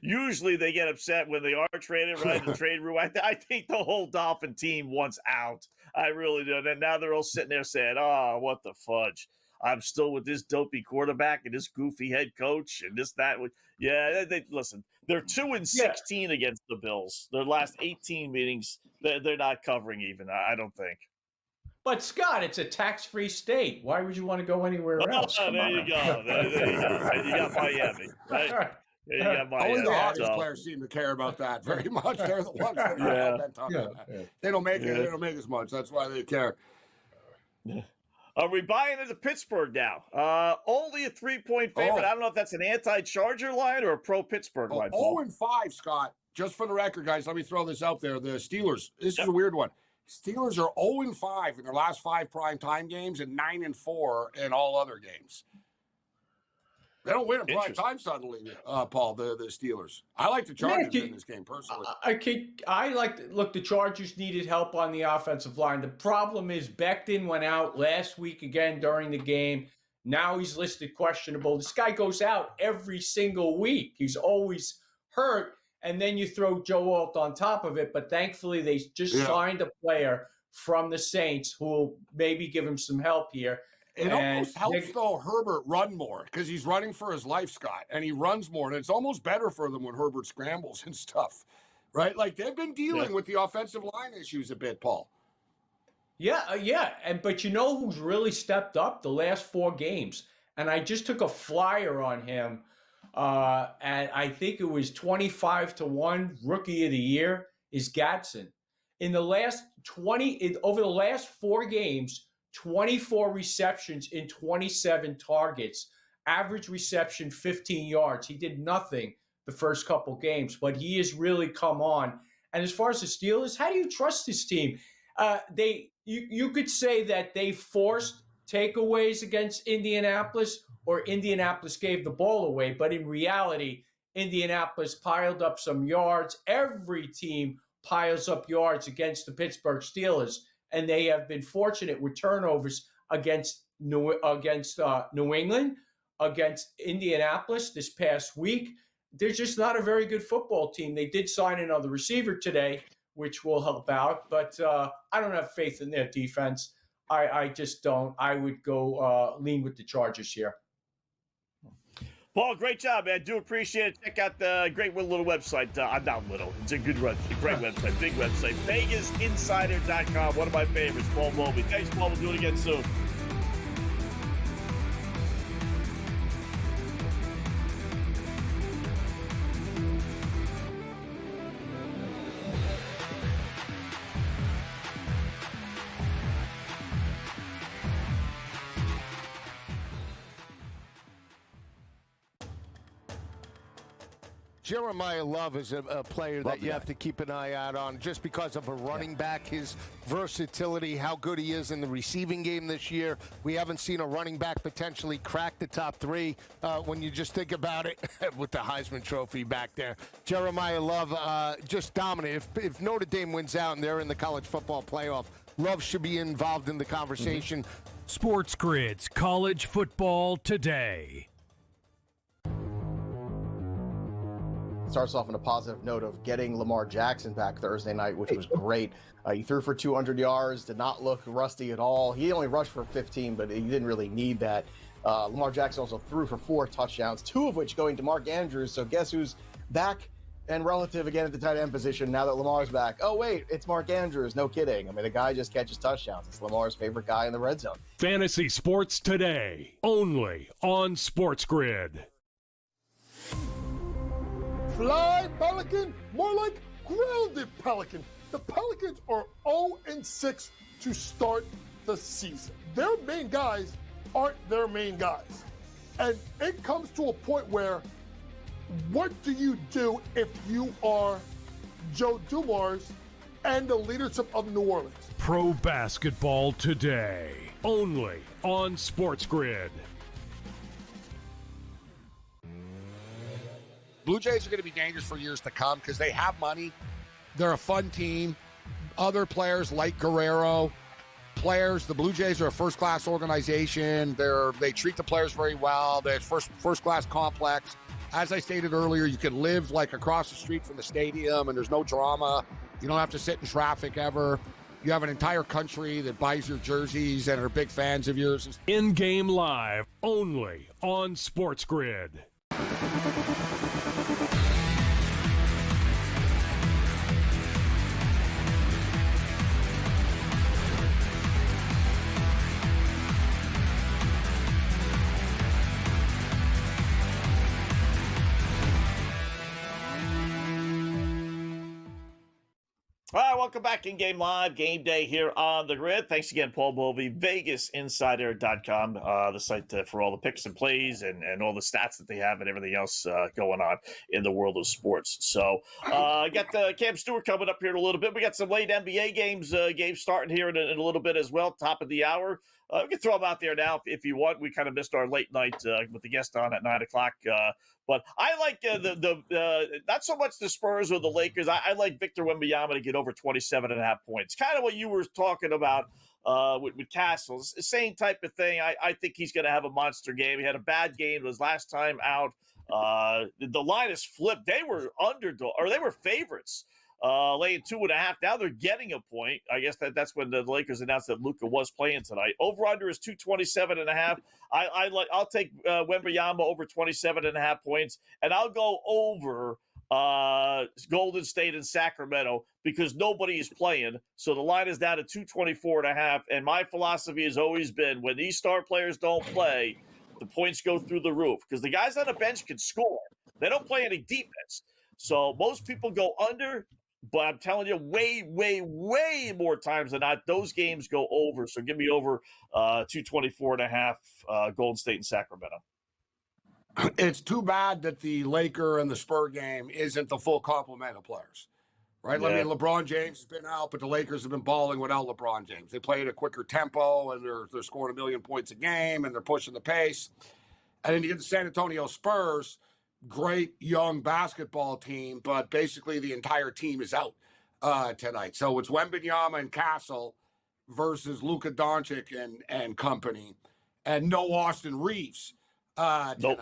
Usually they get upset when they are traded, right? The trade rule. I think the whole Dolphin team wants out. I really do. And now they're all sitting there saying, "Oh, what the fudge? I'm still with this dopey quarterback and this goofy head coach and this, that." Yeah, listen, they're 2-16 against the Bills. Their last 18 meetings, they're not covering even, I don't think. But, Scott, it's a tax-free state. Why would you want to go anywhere else? There you go. There you go. You got Miami, right? You got Miami. Only the hockey players seem to care about that very much. They're the ones that are talking about that. They don't make it. They don't make as much. That's why they care. Are we buying into Pittsburgh now? Only a 3-point favorite. I don't know if that's an anti-Charger line or a pro-Pittsburgh line. 0-5, Scott. Just for the record, guys, let me throw this out there. The Steelers, this is a weird one. Steelers are 0-5 in their last 5 primetime games and 9-4 in all other games. They don't win in prime Interesting. time suddenly, Paul, the Steelers. I like the Chargers in this game, personally. Look, the Chargers needed help on the offensive line. The problem is Becton went out last week again during the game. Now he's listed questionable. This guy goes out every single week. He's always hurt. And then you throw Joe Alt on top of it. But thankfully, they just signed a player from the Saints who will maybe give him some help here. It almost helps, though, Herbert run more because he's running for his life, Scott, and he runs more. And it's almost better for them when Herbert scrambles and stuff, right? Like, they've been dealing with the offensive line issues a bit, Paul. But you know who's really stepped up the last 4 games? And I just took a flyer on him, and I think it was 25-1 Rookie of the Year is Gadsden. Over the last 4 games, 24 receptions in 27 targets, average reception 15 yards. He did nothing the first couple games, but he has really come on. And as far as the Steelers, how do you trust this team? You could say that they forced takeaways against Indianapolis, or Indianapolis gave the ball away, but in reality, Indianapolis piled up some yards. Every team piles up yards against the Pittsburgh Steelers, and they have been fortunate with turnovers against New England, against Indianapolis this past week. They're just not a very good football team. They did sign another receiver today, which will help out, but I don't have faith in their defense. I just don't. I would go lean with the Chargers here. Paul, great job, man. Do appreciate it. Check out the great little website. I'm not little. It's a good website. Great website. Big website. VegasInsider.com. One of my favorites. Paul Mulvey. Thanks, Paul. We'll do it again soon. Jeremiah Love is a player that you have to keep an eye out on just because of a running back, his versatility, how good he is in the receiving game this year. We haven't seen a running back potentially crack the top 3 when you just think about it with the Heisman Trophy back there. Jeremiah Love just dominant. If Notre Dame wins out and they're in the college football playoff, Love should be involved in the conversation. SportsGrid's College Football Today. Starts off on a positive note of getting Lamar Jackson back Thursday night, which was great. He threw for 200 yards, did not look rusty at all. He only rushed for 15, but he didn't really need that. Lamar Jackson also threw for 4 touchdowns, 2 of which going to Mark Andrews. So guess who's back and relative again at the tight end position now that Lamar's back? Oh, wait, it's Mark Andrews. No kidding. I mean, the guy just catches touchdowns. It's Lamar's favorite guy in the red zone. Fantasy Sports Today, only on SportsGrid. Fly, Pelican, more like grounded Pelican. The Pelicans are 0-6 to start the season. Their main guys aren't their main guys. And it comes to a point where, what do you do if you are Joe Dumars and the leadership of New Orleans? Pro Basketball Today, only on SportsGrid. Blue Jays are going to be dangerous for years to come because they have money. They're a fun team. Other players like Guerrero, the Blue Jays are a first-class organization. They treat the players very well. They're first-class complex. As I stated earlier, you can live like across the street from the stadium and there's no drama. You don't have to sit in traffic ever. You have an entire country that buys your jerseys and are big fans of yours. In-game live, only on SportsGrid. All right, welcome back in Game Live, Game Day here on the Grid. Thanks again, Paul Mulvey, VegasInsider.com, the site for all the picks and plays and all the stats that they have and everything else going on in the world of sports. So, got Cam Stewart coming up here in a little bit. We got some late NBA games starting here in a little bit as well, top of the hour. We can throw them out there now if you want. We kind of missed our late night with the guest on at 9 o'clock. But I like not so much the Spurs or the Lakers. I like Victor Wembanyama to get over 27.5 points. Kind of what you were talking about with Castles. Same type of thing. I think he's going to have a monster game. He had a bad game his last time out. The line is flipped. They were they were favorites. Laying 2.5. Now they're getting a point. I guess that's when the Lakers announced that Luka was playing tonight. Over under is 227.5. I'll take Wembanyama over 27.5 points, and I'll go over Golden State and Sacramento because nobody is playing. So the line is down to 224.5. And my philosophy has always been when these star players don't play, the points go through the roof because the guys on the bench can score. They don't play any defense. So most people go under. But I'm telling you, way, way, way more times than not, those games go over. So give me over 224.5 Golden State and Sacramento. It's too bad that the Laker and the Spur game isn't the full complement of players, right? Yeah. I mean, LeBron James has been out, but the Lakers have been balling without LeBron James. They play at a quicker tempo, and they're scoring 1 million points a game, and they're pushing the pace. And then you get the San Antonio Spurs, great young basketball team, but basically the entire team is out tonight. So it's Wembanyama and Castle versus Luka Doncic and company, and no Austin Reeves tonight. Nope.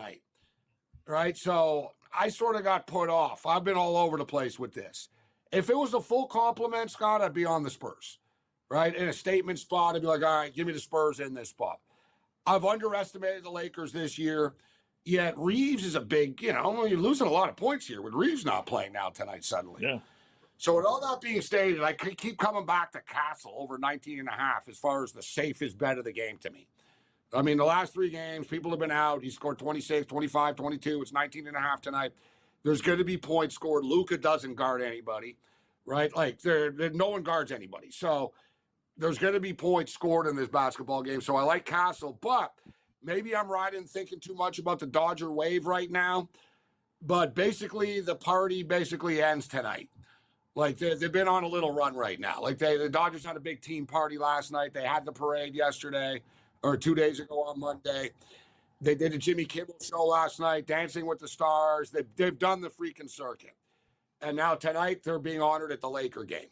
Right? So I sort of got put off. I've been all over the place with this. If it was a full complement, Scott, I'd be on the Spurs. Right? In a statement spot, I'd be like, all right, give me the Spurs in this spot. I've underestimated the Lakers this year. Yet Reeves is a big, you're losing a lot of points here with Reeves not playing now tonight suddenly. Yeah. So with all that being stated, I keep coming back to Castle over 19.5 as far as the safest bet of the game to me. I mean, the last 3 games, people have been out. He scored 26, 25, 22. It's 19.5 tonight. There's going to be points scored. Luka doesn't guard anybody, right? Like, no one guards anybody. So there's going to be points scored in this basketball game. So I like Castle, but maybe I'm riding thinking too much about the Dodger wave right now. But basically, the party ends tonight. Like, they've been on a little run right now. Like, the Dodgers had a big team party last night. They had the parade yesterday or 2 days ago on Monday. They did a Jimmy Kimmel show last night, Dancing with the Stars. They've done the freaking circuit. And now tonight, they're being honored at the Laker game.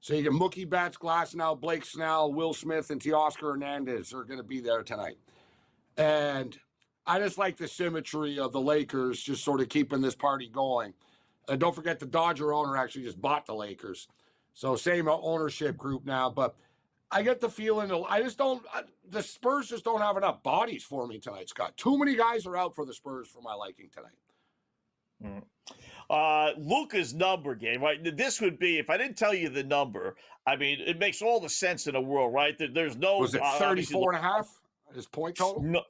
So you get Mookie Betts, Glasnow, Blake Snell, Will Smith, and Teoscar Hernandez are going to be there tonight. And I just like the symmetry of the Lakers just sort of keeping this party going. And don't forget the Dodger owner actually just bought the Lakers. So same ownership group now. But I get the feeling the Spurs just don't have enough bodies for me tonight, Scott. Too many guys are out for the Spurs for my liking tonight. Luka's number game, right? This would be, if I didn't tell you the number, I mean, it makes all the sense in the world, right? There's no... Was it 34.5? His point total? No,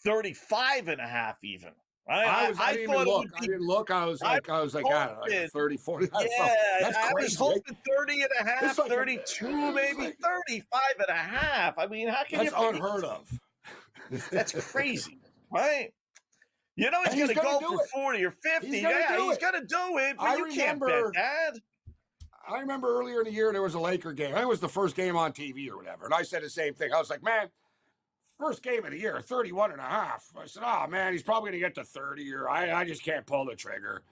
35.5 even. Right? I didn't even look. I didn't look. I was like, 30, 40. That's I crazy. was hoping 30.5, It's like 32, maybe 35.5. I mean, how can that's unheard of. That's crazy, right? He's going to go for 40 or 50. He's going to do it, but you can't bet that. I remember earlier in the year there was a Laker game. It was the first game on TV or whatever, and I said the same thing. I was like, man, first game of the year, 31.5. I said, oh, man, he's probably going to get to 30, or I just can't pull the trigger.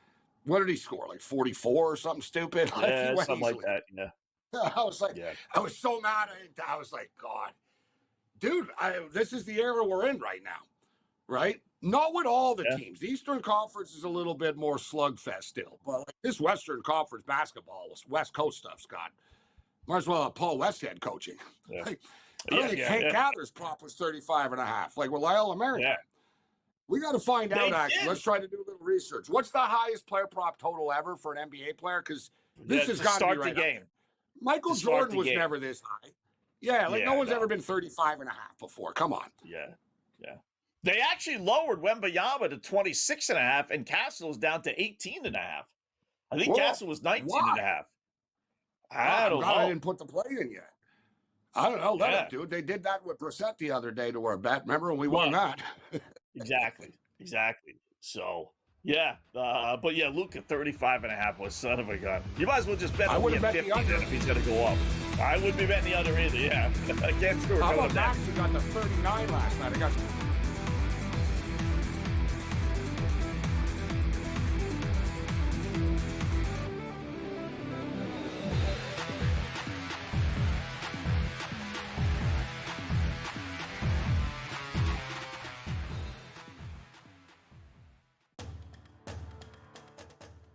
What did he score, like 44 or something stupid? Yeah, something like that, yeah. I was like, I was so mad. I was like, God, dude, this is the era we're in right now, right? Not with all the teams. The Eastern Conference is a little bit more slugfest still. But like this Western Conference basketball, West Coast stuff, Scott, might as well have Paul Westhead coaching. Yeah. Like, I think Hank Gather's prop was 35.5, like with Lyle American. Yeah. We got to find out, actually. Let's try to do a little research. What's the highest player prop total ever for an NBA player? Because this has got to be right the game. Michael Jordan was never this high. Yeah, no one's ever been 35.5 before. Come on. Yeah. They actually lowered Wembanyama to 26.5, and Castle's down to 18.5. I think Castle was 19.5. I don't know. I didn't put the play in yet. I don't know. Let him, dude. They did that with Brissett the other day to our bet. Remember when we won that? Exactly. So Yeah, but yeah, Luke at 35.5 was son of a gun. You might as well just bet I him would've at bet the 50 then under. if he's going to go up. I wouldn't be betting the under either, yeah. Again, Stewart, How coming about up Max next. who got the 39 last night? I got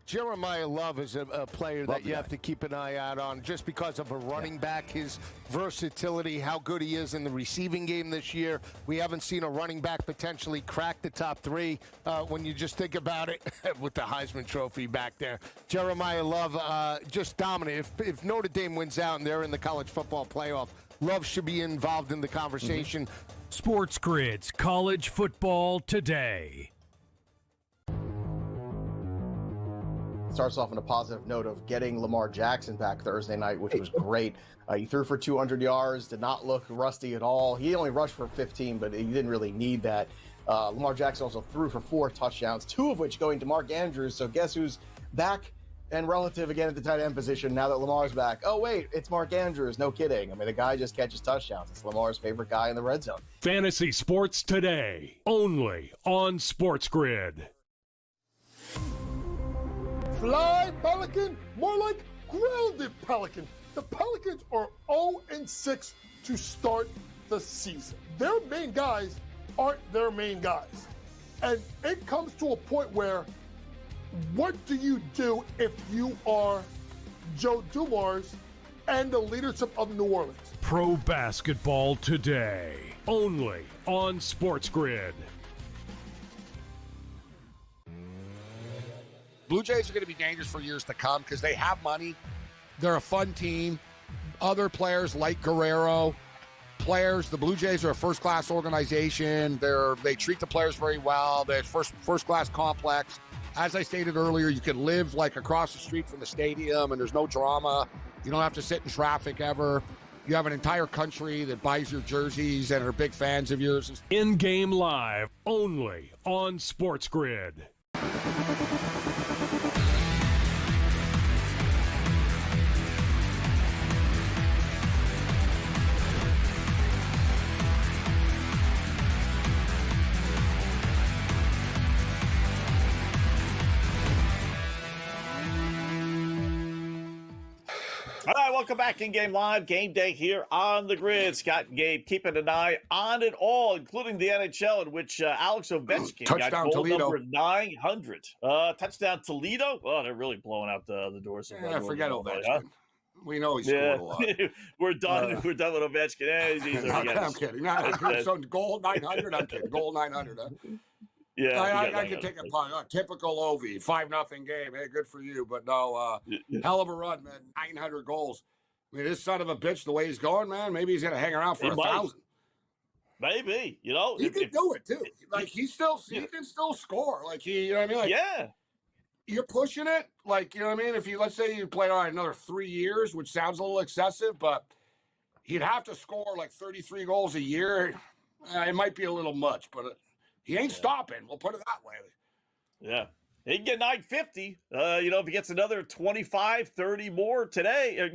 Jeremiah Love is a player that you have to keep an eye out on just because of a running back, his versatility, how good he is in the receiving game this year. We haven't seen a running back potentially crack the top three when you just think about it with the Heisman Trophy back there. Jeremiah Love just dominant. If Notre Dame wins out and they're in the college football playoff, Love should be involved in the conversation. Sports Grid's College Football Today. Starts off on a positive note of getting Lamar Jackson back Thursday night, which was great. He threw for 200 yards, did not look rusty at all. He only rushed for 15, but he didn't really need that. Lamar Jackson also threw for 4 touchdowns, 2 of which going to Mark Andrews. So guess who's back and relative again at the tight end position now that Lamar's back? Oh, wait, it's Mark Andrews. No kidding. I mean, the guy just catches touchdowns. It's Lamar's favorite guy in the red zone. Fantasy Sports Today, only on Sports Grid. Fly, Pelican, more like grounded Pelican. The Pelicans are 0-6 to start the season. Their main guys aren't their main guys. And it comes to a point where, what do you do if you are Joe Dumars and the leadership of New Orleans? Pro Basketball Today, only on Sports Grid. Blue Jays are going to be dangerous for years to come because they have money. They're a fun team. Other players like Guerrero, the Blue Jays are a first-class organization. They treat the players very well. They're first-class complex. As I stated earlier, you can live like across the street from the stadium and there's no drama. You don't have to sit in traffic ever. You have an entire country that buys your jerseys and are big fans of yours. In-game live, only on Sports Grid. All right, welcome back in Game Live. Game Day here on the grid. Scott and Gabe keeping an eye on it all, including the NHL, in which Alex Ovechkin got goal Toledo. number 900. Touchdown Toledo. Oh, they're really blowing out the doors. Yeah, forget Ovechkin. We know he scored a lot. We're done. We're done with Ovechkin. I'm kidding. So goal 900. I'm kidding. Goal 900. Huh? Yeah, I can take a punt. Typical Ovi, 5-0 game. Hey, good for you, but no, hell of a run, man. 900 goals. I mean, this son of a bitch, the way he's going, man. Maybe he's gonna hang around for 1,000. Maybe, he can do it too. Like he can still score. Like you know what I mean? Like, yeah. You're pushing it. Like you know what I mean? If let's say you play another 3 years, which sounds a little excessive, but he'd have to score like 33 goals a year. It might be a little much, but. He ain't stopping. We'll put it that way. Yeah. He can get 950. If he gets another 25, 30 more today,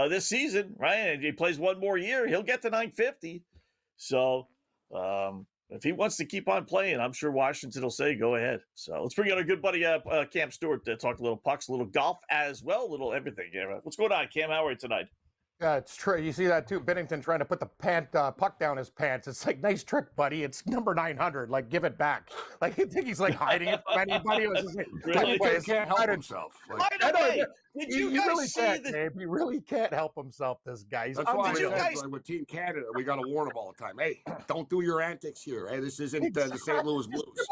this season, right? And he plays one more year, he'll get to 950. So if he wants to keep on playing, I'm sure Washington will say, go ahead. So let's bring in our good buddy, Cam Stewart, to talk a little pucks, a little golf as well, a little everything. Yeah, what's going on, Cam? How are you tonight? Yeah, it's true. You see that too. Bennington trying to put the puck down his pants. It's like, nice trick, buddy. It's number 900. Like, give it back. Like, you think he's like hiding it from anybody? It was just like, really? He can't help himself. Like, did you guys really see can't, Dave. He really can't help himself. This guy. He's That's why with Team Canada, we got to warn him all the time. Hey, don't do your antics here. Hey, this isn't the St. Louis Blues. Just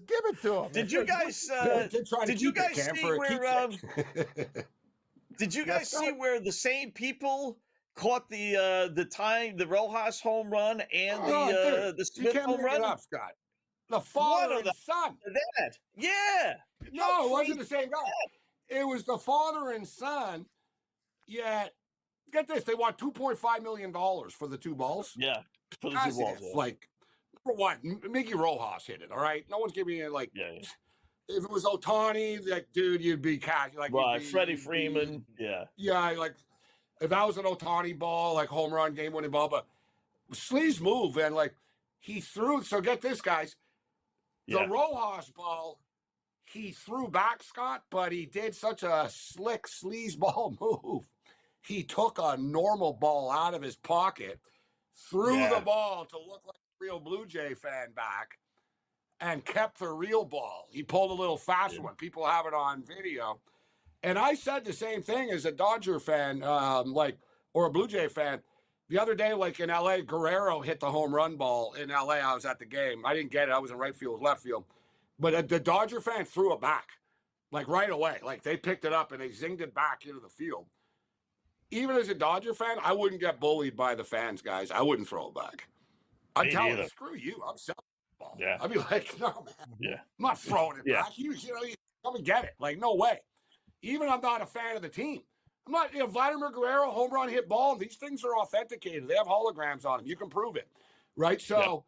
give it to him. Did you guys? Did you guys see where? Did you guys see where the same people caught the Rojas home run and the Smith home run? Up, Scott. The father and son. That. Yeah. No, it wasn't the same guy. It was the father and son. Yet, get this, they want $2.5 million for the 2 balls. Yeah, for the 2 balls. Yeah. Like, Number one, Mickey Rojas hit it. All right, no one's giving it like. Yeah. If it was Ohtani, like, dude, you'd be cash. Like, Right, Freddie Freeman. Yeah, like if that was an Ohtani ball, like home run, game winning ball, but Slee's move and like he threw. So get this, guys. The Rojas ball, he threw back, Scott, but he did such a slick sleazeball move. He took a normal ball out of his pocket, threw the ball to look like a real Blue Jay fan back, and kept the real ball. He pulled a little fast one. People have it on video. And I said the same thing as a Dodger fan, or a Blue Jay fan. The other day, like in LA, Guerrero hit the home run ball in LA. I was at the game. I didn't get it. I was in right field, left field. But the Dodger fan threw it back, like right away. Like they picked it up and they zinged it back into the field. Even as a Dodger fan, I wouldn't get bullied by the fans, guys. I wouldn't throw it back. I'd tell them, screw you. I'm selling the ball. Yeah. I'd be like, no, man. Yeah. I'm not throwing it back. You come and get it. Like, no way. Even I'm not a fan of the team. I'm not, Vladimir Guerrero, home run hit ball. These things are authenticated. They have holograms on them. You can prove it. Right? So,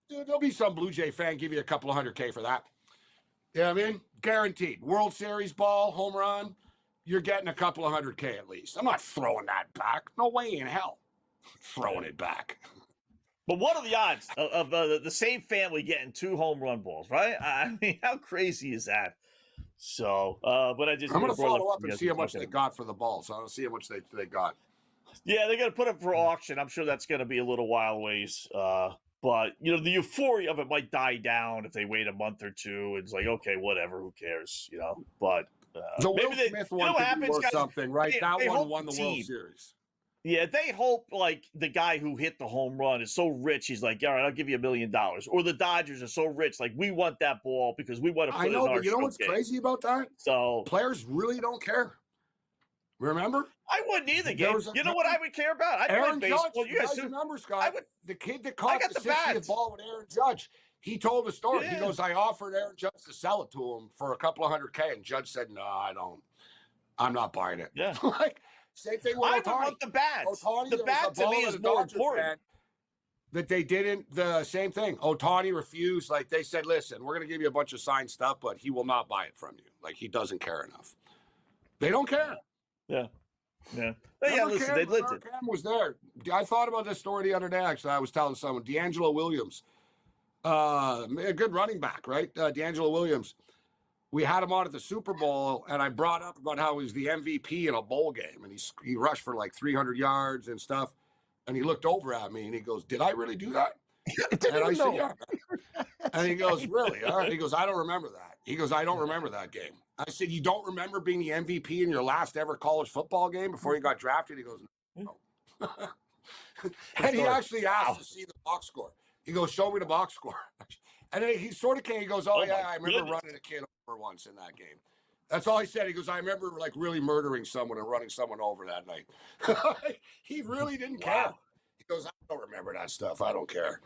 dude, there'll be some Blue Jay fan give you a couple of $100K for that. You know what I mean? Guaranteed. World Series ball, home run, you're getting a couple of $100K at least. I'm not throwing that back. No way in hell. Throwing it back. But what are the odds of the same family getting 2 home run balls, right? I mean, how crazy is that? So, but I'm going to follow up and see how much they got for the balls. I'll see how much they got. Yeah, they're going to put it for auction. I'm sure that's going to be a little while ways. But, the euphoria of it might die down if they wait a month or two. It's like, okay, whatever, who cares, But the Will Smith one could be worth something, right? That one won the World Series. Yeah, they hope like the guy who hit the home run is so rich, he's like, all right, I'll give you $1 million. Or the Dodgers are so rich, like we want that ball because we want to put it in our but you know what's crazy about that? So players really don't care. Remember? I wouldn't either, Gabe. You know what I would care about? I Aaron play Judge. baseball. You guys remember, Scott? The kid that caught the 60th ball with Aaron Judge. He told the story. He goes, I offered Aaron Judge to sell it to him for a couple of $100K, and Judge said, no, I don't. I'm not buying it. Yeah. Like, same thing with I Ohtani. Want the bat. Ohtani, the bat to me is more important. That they didn't, the same thing. Ohtani refused. Like they said, listen, we're going to give you a bunch of signed stuff, but he will not buy it from you. Like he doesn't care enough. They don't care. Yeah. Listen, they lived it. Cam was there. I thought about this story the other day, actually. I was telling someone, D'Angelo Williams, a good running back, right? D'Angelo Williams. We had him on at the Super Bowl, and I brought up about how he was the MVP in a bowl game, and he rushed for like 300 yards and stuff. And he looked over at me, and he goes, "Did I really do that?" And I said, "Yeah." And he goes, "Really?" He goes, "I don't remember that." He goes, "I don't remember that game." I said, "You don't remember being the MVP in your last ever college football game before you got drafted?" He goes, "No." And he actually asked to see the box score. He goes, "Show me the box score." And then he sort of came. He goes, "Oh yeah, I remember running a kid over once in that game." That's all he said. He goes, "I remember like really murdering someone and running someone over that night." He really didn't care. He goes, "I don't remember that stuff. I don't care."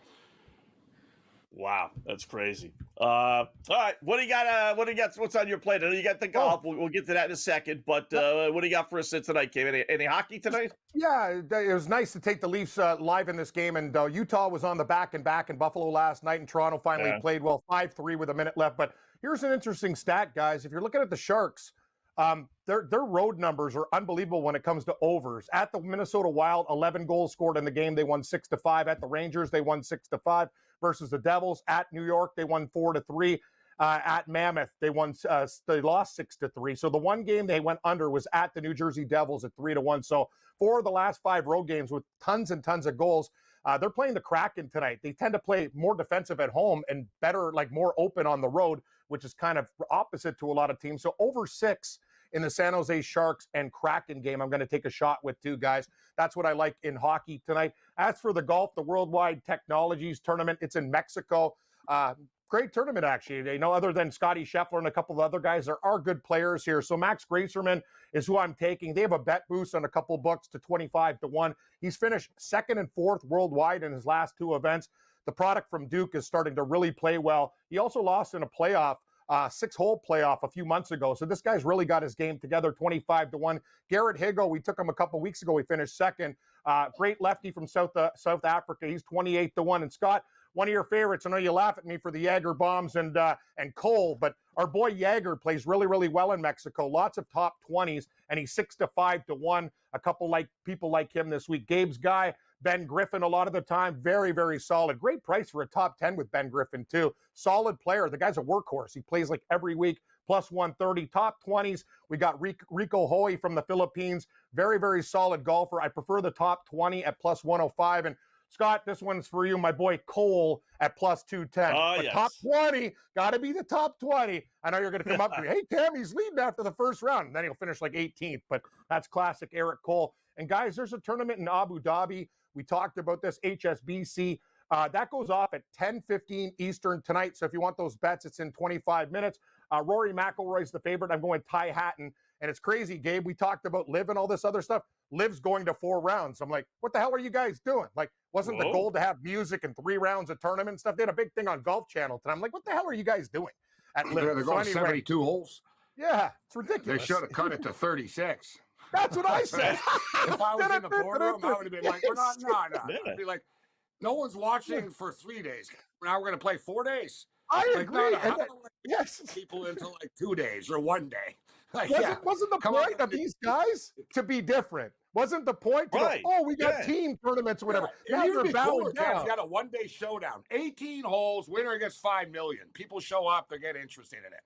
Wow, that's crazy. All right, what do you got? What's on your plate? I know you got the golf. We'll get to that in a second. But what do you got for us tonight, Kevin? Any hockey tonight? Yeah, it was nice to take the Leafs live in this game. And Utah was on the back in Buffalo last night, and Toronto finally played well, 5-3 with a minute left. But here's an interesting stat, guys. If you're looking at the Sharks, their road numbers are unbelievable when it comes to overs. At the Minnesota Wild, 11 goals scored in the game. They won 6-5. At the Rangers, they won 6-5 versus the Devils. At New York, they won 4-3. At Mammoth, they lost 6-3. So the one game they went under was at the New Jersey Devils at 3-1. So 4 of the last 5 road games with tons and tons of goals. They're playing the Kraken tonight. They tend to play more defensive at home and better, like more open on the road, which is kind of opposite to a lot of teams. So over 6 in the San Jose Sharks and Kraken game, I'm going to take a shot with too, guys. That's what I like in hockey tonight. As for the golf, the Worldwide Technologies Tournament, it's in Mexico. Great tournament, actually. Other than Scotty Scheffler and a couple of other guys, there are good players here. So Max Gracerman is who I'm taking. They have a bet boost on a couple of books to 25-1. He's finished 2nd and 4th worldwide in his last 2 events. The product from Duke is starting to really play well. He also lost in a playoff, 6-hole playoff a few months ago. So this guy's really got his game together, 25-1. Garrett Higgo, we took him a couple weeks ago. He finished 2nd. Great lefty from South Africa. He's 28-1. And Scott, one of your favorites. I know you laugh at me for the Jaeger bombs and Cole, but our boy Jaeger plays really, really well in Mexico. Lots of top 20s, and he's 6 to 5 to 1. A couple people like him this week. Gabe's guy, Ben Griffin, a lot of the time, very, very solid. Great price for a top 10 with Ben Griffin, too. Solid player. The guy's a workhorse. He plays like every week, plus 130. Top 20s, we got Rico Hoy from the Philippines. Very, very solid golfer. I prefer the top 20 at plus 105. And Scott, this one's for you, my boy Cole at plus 210. Oh, yes. Top 20, got to be the top 20. I know you're going to come up to me, hey, Cam, he's leading after the first round. And then he'll finish like 18th, but that's classic Eric Cole. And guys, there's a tournament in Abu Dhabi. We talked about this, HSBC. That goes off at 10:15 Eastern tonight. So if you want those bets, it's in 25 minutes. Rory McIlroy's the favorite. I'm going Ty Hatton. And it's crazy, Gabe. We talked about Liv and all this other stuff. Liv's going to 4 rounds. I'm like, what the hell are you guys doing? Like, wasn't the goal to have music and 3 rounds of tournament and stuff? They had a big thing on Golf Channel tonight. I'm like, what the hell are you guys doing at Liv? They're going 72 holes. Yeah, it's ridiculous. They should have cut it to 36. That's what I said. If I was in the boardroom, I would have been like, we're not, no. I'd be like, no one's watching for 3 days. Now we're going to play 4 days. I like, agree. Yes. People into like 2 days or 1 day. Like, wasn't the point of these guys to be different? Wasn't the point to go, oh, we got team tournaments or whatever. Now you're they're bowing down. You got a 1-day showdown. 18 holes, winner gets $5 million. People show up, they get interested in it.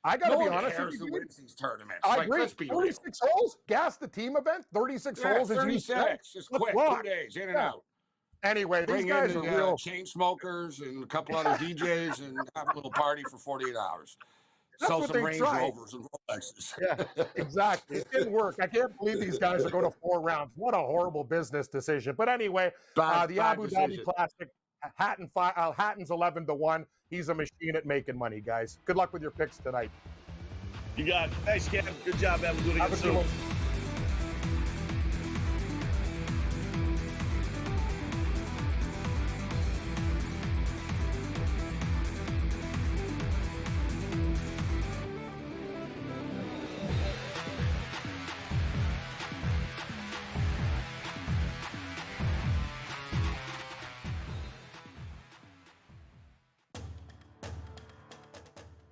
I got to be honest with you. Who wins these tournaments? I agree. 36 holes, gas the team event. 36 holes. 36. Just quick, 2 days, in and out. Anyway, these guys are real chain smokers and a couple other DJs and have a little party for 48 hours. That's Sell what some they Range tried. Rovers and Rolexes. Yeah, exactly. It didn't work. I can't believe these guys are going to 4 rounds. What a horrible business decision. But anyway, the Abu Dhabi Classic, Hatton's 11 to 1. He's a machine at making money, guys. Good luck with your picks tonight. You got it. Thanks, Cam. Good job, man. We'll do it again soon.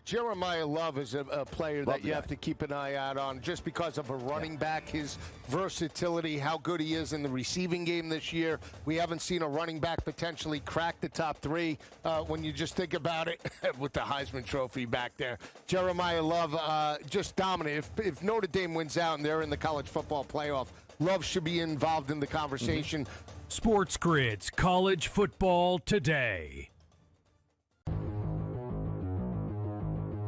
Jeremiah Love is a player that you have to keep an eye out on just because of a running back, his versatility, how good he is in the receiving game this year. We haven't seen a running back potentially crack the top 3 when you just think about it with the Heisman Trophy back there. Jeremiah Love just dominant. If Notre Dame wins out and they're in the college football playoff, Love should be involved in the conversation. SportsGrid's College Football Today.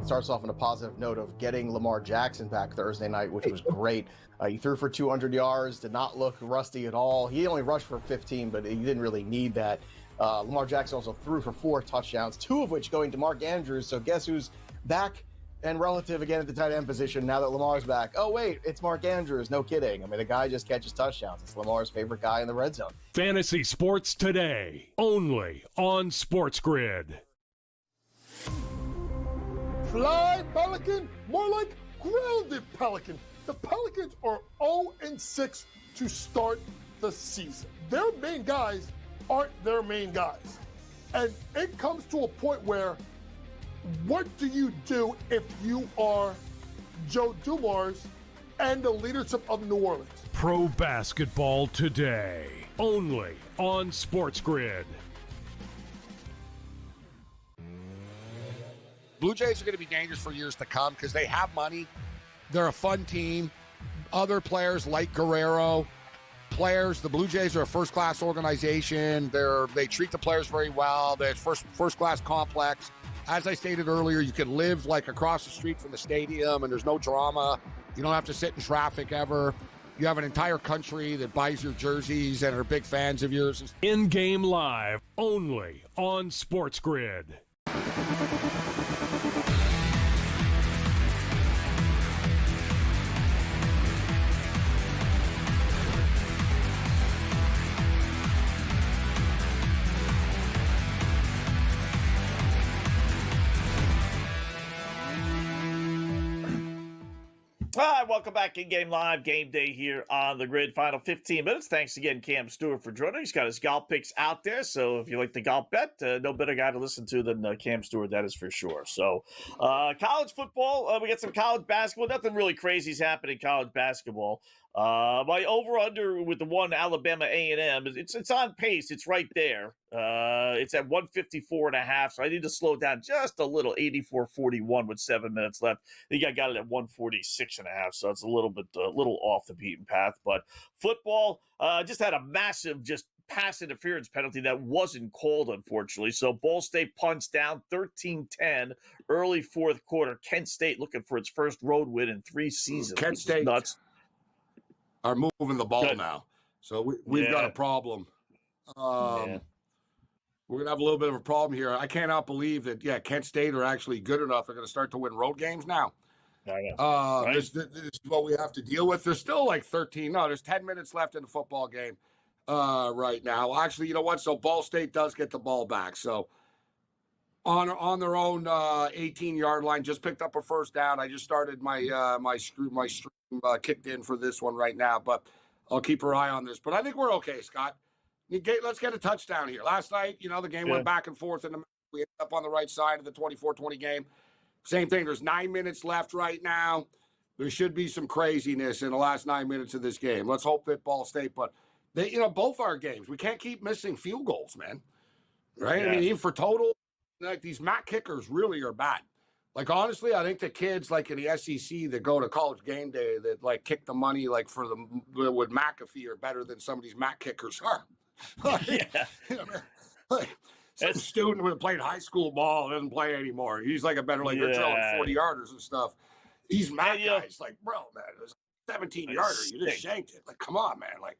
Starts off on a positive note of getting Lamar Jackson back Thursday night, which was great. He threw for 200 yards, did not look rusty at all. He only rushed for 15, but he didn't really need that. Lamar Jackson also threw for 4 touchdowns, 2 of which going to Mark Andrews. So guess who's back and relative again at the tight end position now that Lamar's back? Oh, wait, it's Mark Andrews. No kidding. I mean, the guy just catches touchdowns. It's Lamar's favorite guy in the red zone. Fantasy Sports Today, only on SportsGrid. Fly, Pelican, more like grounded Pelican. The Pelicans are 0-6 to start the season. Their main guys aren't their main guys. And it comes to a point where, what do you do if you are Joe Dumars and the leadership of New Orleans? Pro Basketball Today, only on SportsGrid. Blue Jays are going to be dangerous for years to come because they have money. They're a fun team. Other players like Guerrero, the Blue Jays are a first-class organization. They treat the players very well. They're first-class complex. As I stated earlier, you can live like across the street from the stadium and there's no drama. You don't have to sit in traffic ever. You have an entire country that buys your jerseys and are big fans of yours. In-game live, only on SportsGrid. Hi, welcome back in Game Live. Game Day here on the grid. Final 15 minutes. Thanks again, Cam Stewart, for joining. He's got his golf picks out there. So if you like the golf bet, no better guy to listen to than Cam Stewart, that is for sure. So college football, we got some college basketball. Nothing really crazy is happening in college basketball. My over-under with the one Alabama A&M, it's on pace. It's right there. It's at 154.5, so I need to slow down just a little, 84-41 with 7 minutes left. I think I got it at 146.5, so it's a little off the beaten path. But football just had a massive pass interference penalty that wasn't called, unfortunately. So Ball State punts down 13-10 early fourth quarter. Kent State looking for its first road win in 3 seasons. Kent State nuts. Are moving the ball now. So we've got a problem. We're going to have a little bit of a problem here. I cannot believe that, Kent State are actually good enough. They're going to start to win road games now. Right? This is what we have to deal with. There's still like 13. No, there's 10 minutes left in the football game right now. Actually, you know what? So Ball State does get the ball back. So on their own 18-yard line, just picked up a first down. I just started my stream kicked in for this one right now, but I'll keep an eye on this. But I think we're okay, Scott. Let's get a touchdown here. Last night, the game went back and forth, and we ended up on the right side of the 24-20 game. Same thing. There's 9 minutes left right now. There should be some craziness in the last 9 minutes of this game. Let's hope that Ball State, but both our games, we can't keep missing field goals, man. Right? Yeah. I mean, even for total, like these MAC kickers really are bad. Like, honestly, I think the kids, like in the SEC that go to college game day that, like, kick the money, like, with McAfee are better than some of these MAC kickers are. Some student who played high school ball doesn't play anymore. He's, like, a better, like, they're throwing 40-yarders and stuff. These MAC guys, like, bro, man, it was a 17-yarder. You just shanked it. Like, come on, man. Like,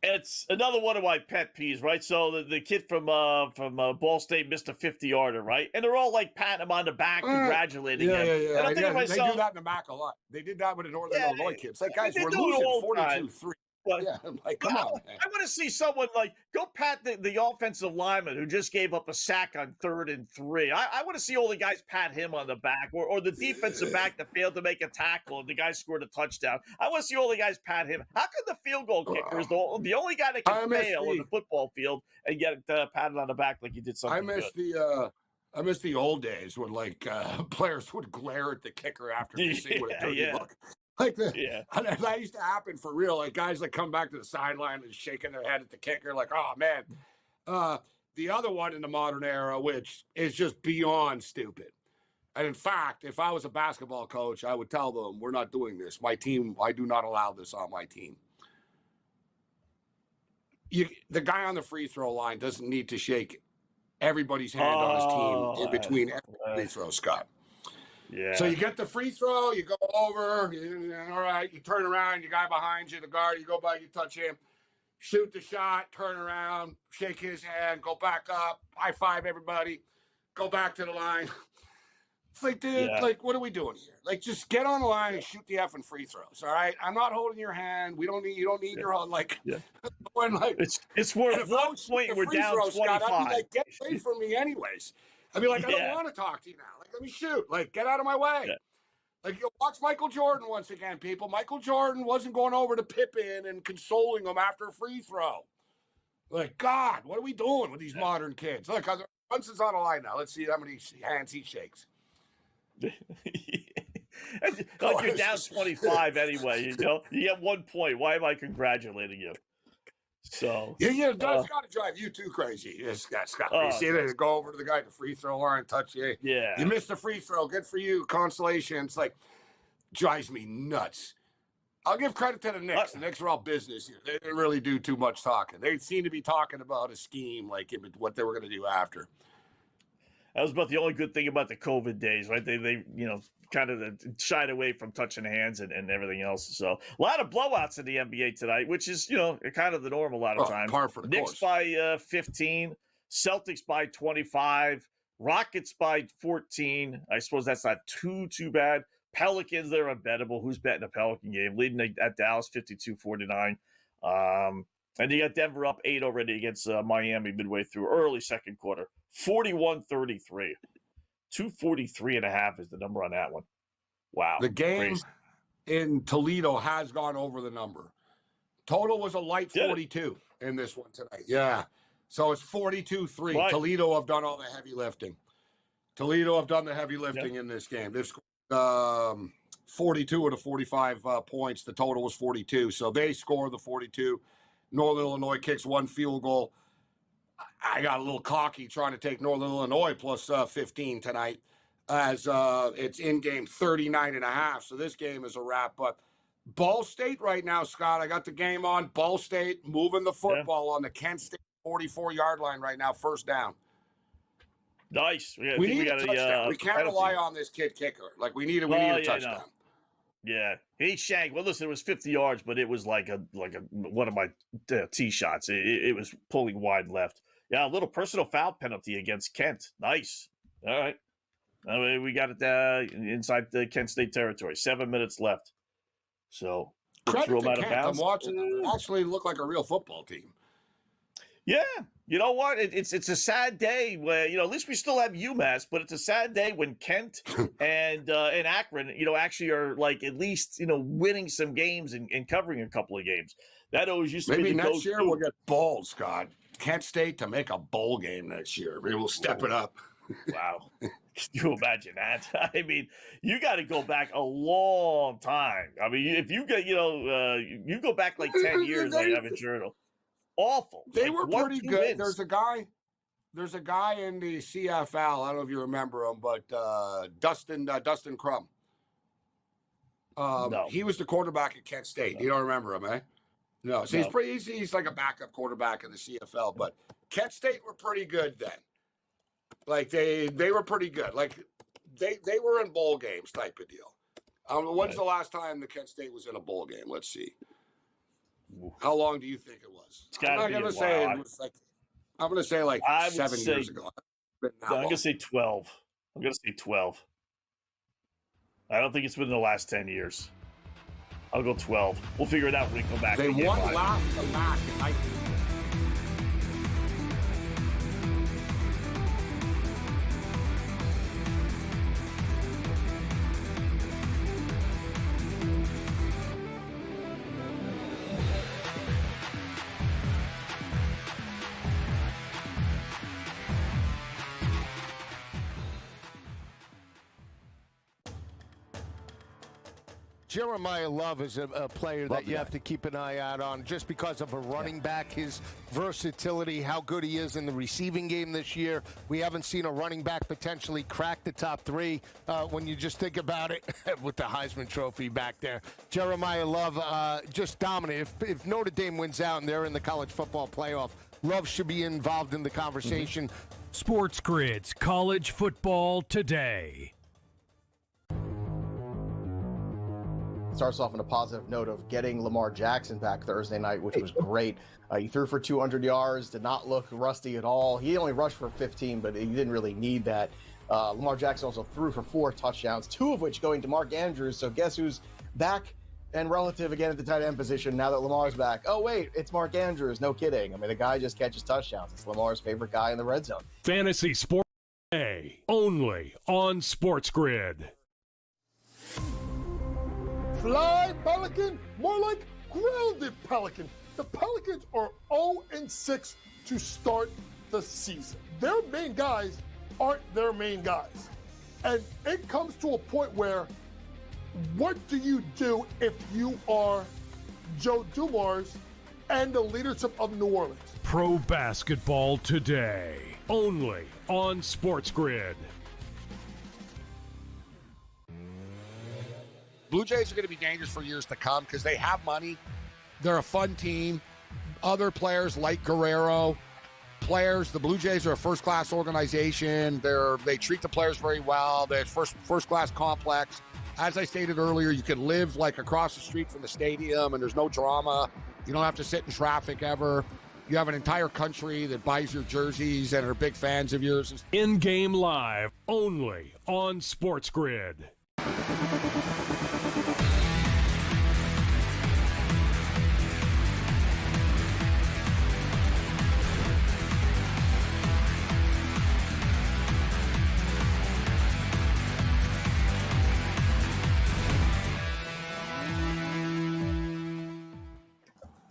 it's another one of my pet peeves, right? So the kid from Ball State missed a 50-yarder, right? And they're all like patting him on the back, congratulating him. Yeah. And I'm thinking to myself, they do that in the MAC a lot. They did that with the Northern Illinois kids. Like, guys, we're do it losing all the time. 42-3. But, I'm like, come on, man. I want to see someone like go pat the offensive lineman who just gave up a sack on 3rd and 3. I want to see all the guys pat him on the back, or the defensive back that failed to make a tackle and the guy scored a touchdown. I want to see all the guys pat him. How could the field goal kicker is the only guy that can fail on the football field and get patted on the back like he did something I miss the old days when players would glare at the kicker after they see what a dirty look. That used to happen for real. Like guys that come back to the sideline and shaking their head at the kicker, like, oh man. The other one in the modern era, which is just beyond stupid. And in fact, if I was a basketball coach, I would tell them, we're not doing this. My team, I do not allow this on my team. The guy on the free throw line doesn't need to shake everybody's hand on his team in between every free throw, Scott. Yeah. So you get the free throw, you go over, all right, you turn around, your guy behind you, the guard, you go by, you touch him, shoot the shot, turn around, shake his hand, go back up, high five everybody, go back to the line. It's like, dude, what are we doing here? Like, just get on the line and shoot the effing free throws, all right? I'm not holding your hand. You don't need your hand. When, it's worth 1 point. We're down 25. Scott, I'd be like, get away from me anyways. I'd be like, I don't want to talk to you now. Like, let me shoot. Like, get out of my way. Like, you watch Michael Jordan once again, people. Michael Jordan wasn't going over to Pippen and consoling him after a free throw. Like, God, what are we doing with these modern kids? Look, Brunson's on the line now. Let's see how many hands he shakes. Like you're down 25 anyway. You get 1 point. Why am I congratulating you? So that's got to drive you too crazy. Scott. You see it, go over to the guy at the free throw line, touch you. Yeah, you missed the free throw. Good for you. Consolation. It's like drives me nuts. I'll give credit to the Knicks. The Knicks are all business here. They didn't really do too much talking. They seem to be talking about a scheme, like what they were going to do after. That was about the only good thing about the COVID days, right? They kind of shied away from touching hands and everything else. So a lot of blowouts in the NBA tonight, which is, kind of the norm a lot of times. Par for the Knicks course. by 15, Celtics by 25, Rockets by 14. I suppose that's not too bad. Pelicans, they're unbettable. Who's betting a Pelican game? Leading at Dallas 52-49. And you got Denver up 8 already against Miami midway through early second quarter. 41-33. 243.5 is the number on that one. Wow. The game, crazy. in Toledo has gone over the number. Total was a light 42 in this one tonight. Yeah. So it's 42-3. Right. Toledo have done all the heavy lifting. Toledo have done the heavy lifting in this game. They've scored 42 of the 45 points. The total was 42. So they score the 42. Northern Illinois kicks one field goal. I got a little cocky trying to take Northern Illinois plus 15 tonight as it's in-game 39.5. So this game is a wrap. But Ball State right now, Scott, I got the game on. Ball State moving the football on the Kent State 44-yard line right now, first down. Nice. We need a touchdown. We can't rely on this kid kicker. Like, we need a touchdown. No. Yeah, he shanked. Well, listen, it was 50 yards, but it was like a one of my tee shots. It was pulling wide left. Yeah, a little personal foul penalty against Kent. Nice. All right. We got it inside the Kent State territory. 7 minutes left. So credit to Kent. I'm watching it actually look like a real football team. Yeah, you know what? It's a sad day where, at least we still have UMass, but it's a sad day when Kent and Akron, actually are like at least, winning some games and covering a couple of games. That always used to maybe be the next year we'll get balls, Scott. Kent State to make a bowl game next year. Maybe we'll step it up. Wow. Can you imagine that? I mean, you got to go back a long time. I mean, if you get, you go back like 10 years, like Evan Journal. Awful. They were pretty good. There's a guy in the CFL. I don't know if you remember him, but Dustin Crum. No. He was the quarterback at Kent State. No. You don't remember him, eh? No. So he's like a backup quarterback in the CFL. But Kent State were pretty good then. Like they were pretty good. Like they were in bowl games type of deal. When's the last time the Kent State was in a bowl game? Let's see. How long do you think it was? I'm not going to say it was like. I'm going to say like 7 years ago. I'm going to say 12. I'm going to say 12. I don't think it's been the last 10 years. I'll go 12. We'll figure it out when we come back. They won last in 19. Jeremiah Love is a player that you have to keep an eye out on just because of a running back, his versatility, how good he is in the receiving game this year. We haven't seen a running back potentially crack the top three when you just think about it with the Heisman Trophy back there. Jeremiah Love just dominant. If Notre Dame wins out and they're in the college football playoff, Love should be involved in the conversation. SportsGrid's College Football Today. Starts off on a positive note of getting Lamar Jackson back Thursday night, which was great. He threw for 200 yards, did not look rusty at all. He only rushed for 15, but he didn't really need that. Lamar Jackson also threw for 4 touchdowns, 2 of which going to Mark Andrews. So guess who's back and relative again at the tight end position now that Lamar's back? Oh, wait, it's Mark Andrews. No kidding. I mean, the guy just catches touchdowns. It's Lamar's favorite guy in the red zone. Fantasy Sports Day, only on SportsGrid. Fly, Pelican, more like grounded Pelican. The Pelicans are 0-6 to start the season. Their main guys aren't their main guys. And it comes to a point where, what do you do if you are Joe Dumars and the leadership of New Orleans? Pro Basketball Today, only on SportsGrid. Blue Jays are going to be dangerous for years to come because they have money. They're a fun team. Other players like Guerrero, the Blue Jays are a first-class organization. They treat the players very well. They're first-class complex. As I stated earlier, you can live like across the street from the stadium and there's no drama. You don't have to sit in traffic ever. You have an entire country that buys your jerseys and are big fans of yours. In-game live, only on SportsGrid.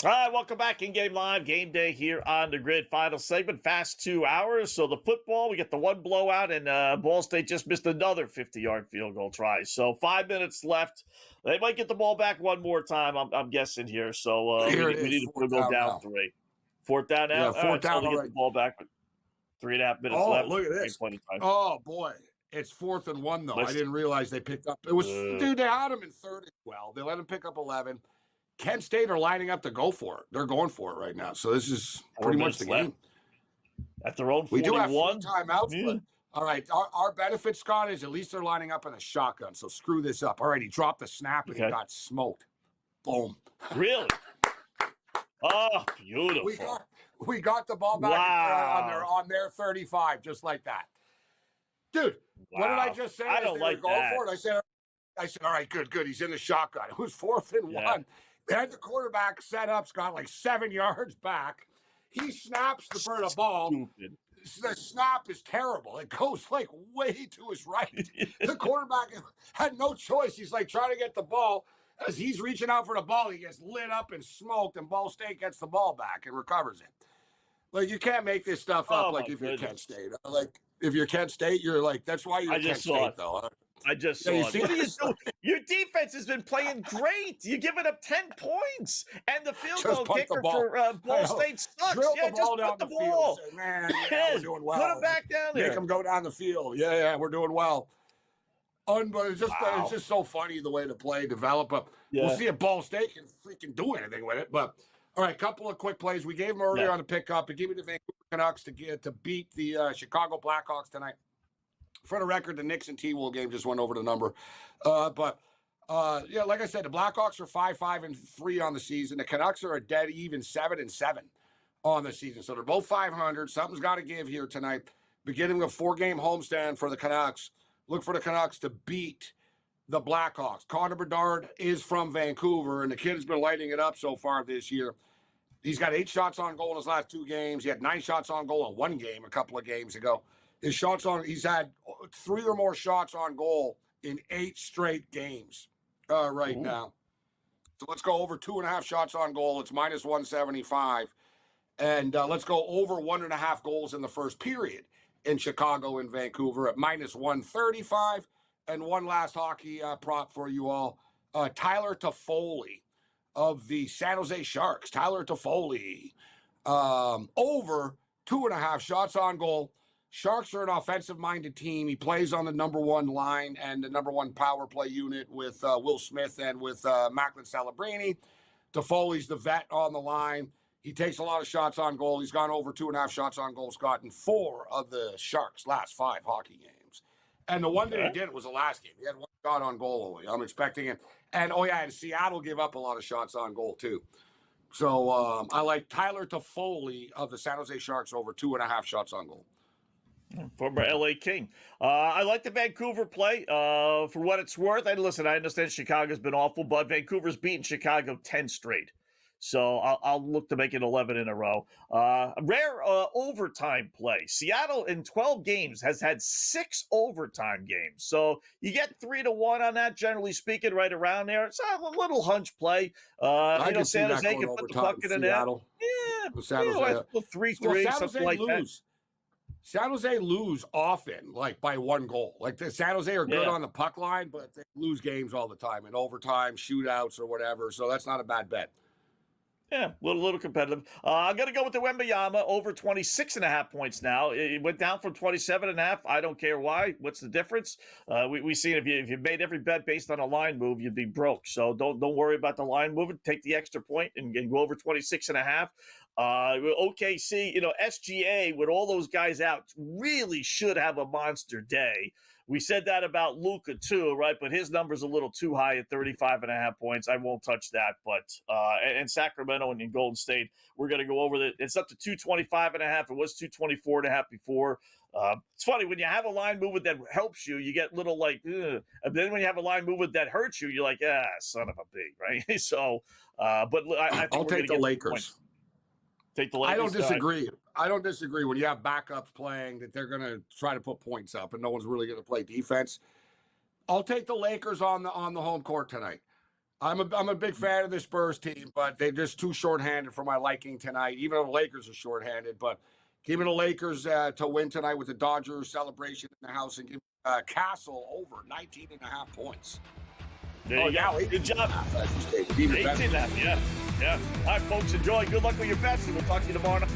All right, welcome back in Game Live. Game Day here on the Grid. Final segment, fast 2 hours. So the football, we get the one blowout, and Ball State just missed another 50-yard field goal try. So 5 minutes left. They might get the ball back one more time, I'm guessing here. So we need to go down 3. Fourth down now? Yeah, fourth down so we get the ball back with 3.5 minutes left. Look at this. Oh, boy. It's 4th and 1, though. I didn't realize they picked up. It was, dude, they had him in 3rd as well. They let him pick up 11. Kent State are lining up to go for it. They're going for it right now. So this is pretty much the game. At their own 41. We do have 4 timeouts, but all right. Our benefit, Scott, is at least they're lining up in a shotgun. So screw this up. All right, he dropped the snap and he got smoked. Boom. Really? Oh, beautiful. We got the ball back on their 35, just like that. Dude, what did I just say? I don't like that. For it? I said, all right, good. He's in the shotgun. It was 4th and 1. They had the quarterback set up, Scott, like 7 yards back. He snaps for the ball. Stupid. The snap is terrible. It goes like way to his right. The quarterback had no choice. He's like trying to get the ball. As he's reaching out for the ball, he gets lit up and smoked, and Ball State gets the ball back and recovers it. Like, you can't make this stuff up if you're Kent State. Like, if you're Kent State, you're like, that's why you're Kent State, though. I just saw it. What are you doing? Your defense has been playing great. You're giving up 10 points. And the field goal kicker for Ball State sucks. Drill Yeah, the ball just down put the the ball. Field. Say, man, we're doing well. Put him back down there. Make him go down the field. Yeah, we're doing well. But it's just so funny the way the play developed. But we'll see if Ball State can freaking do anything with it. But all right, couple of quick plays. We gave them earlier on the pickup. It gave me the Vancouver Canucks to beat the Chicago Blackhawks tonight. For the record, the Knicks and T-Wolves game just went over the number. But like I said, the Blackhawks are 5-5-3 on the season. The Canucks are a dead even 7-7 on the season. So they're both 500. Something's got to give here tonight. Beginning a 4-game homestand for the Canucks. Look for the Canucks to beat the Blackhawks. Connor Bedard is from Vancouver, and the kid has been lighting it up so far this year. He's got 8 shots on goal in his last 2 games. He had 9 shots on goal in 1 game a couple of games ago. He's had 3 or more shots on goal in 8 straight games right now. So let's go over 2.5 shots on goal. It's minus 175. And let's go over 1.5 goals in the first period in Chicago and Vancouver at minus 135. And one last hockey prop for you all. Tyler Toffoli of the San Jose Sharks. Tyler Toffoli over 2.5 shots on goal. Sharks are an offensive-minded team. He plays on the number 1 line and the number 1 power play unit with Will Smith and with Macklin Celebrini. Toffoli's the vet on the line. He takes a lot of shots on goal. He's gone over 2.5 shots on goal, Scott, in 4 of the Sharks' last 5 hockey games. And the one that he did was the last game. He had 1 shot on goal only. I'm expecting it. And, and Seattle gave up a lot of shots on goal, too. So I like Tyler Toffoli of the San Jose Sharks over 2.5 shots on goal. Former LA King. I like the Vancouver play for what it's worth. I understand Chicago's been awful, but Vancouver's beaten Chicago 10 straight. So I'll look to make it 11 in a row. Rare overtime play. Seattle in 12 games has had 6 overtime games. So you get 3-1 on that, generally speaking, right around there. It's a little hunch play. San Jose can put the puck in the net. Yeah, San Jose 3-3, something like that. San Jose lose often, like by 1 goal. Like the San Jose are good on the puck line, but they lose games all the time in overtime, shootouts, or whatever. So that's not a bad bet. Yeah, a little competitive. I'm going to go with the Wembanyama over 26.5 points now. It went down from 27.5. I don't care why. What's the difference? We see if you made every bet based on a line move, you'd be broke. So don't worry about the line moving. Take the extra point and go over 26.5. OKC, SGA with all those guys out really should have a monster day. We said that about Luka too, right? But his number's a little too high at 35.5 points. I won't touch that. But and Sacramento and Golden State, we're going to go over that. It's up to 225.5. It was 224.5 before. It's funny when you have a line movement that helps you, you get little like, ugh. And then when you have a line movement that hurts you, you're like, son of a big, right? So, but I think I'll take the Lakers. Take the Lakers. I don't disagree. I don't disagree when you have backups playing that they're going to try to put points up and no one's really going to play defense. I'll take the Lakers on the home court tonight. I'm a big fan of the Spurs team, but they're just too shorthanded for my liking tonight. Even though the Lakers are shorthanded, but give me the Lakers to win tonight with the Dodgers celebration in the house, and give Castle over 19.5 points. There you go. Good job. 18.5, yeah. All right, folks, enjoy. Good luck with your bets, and we'll talk to you tomorrow night.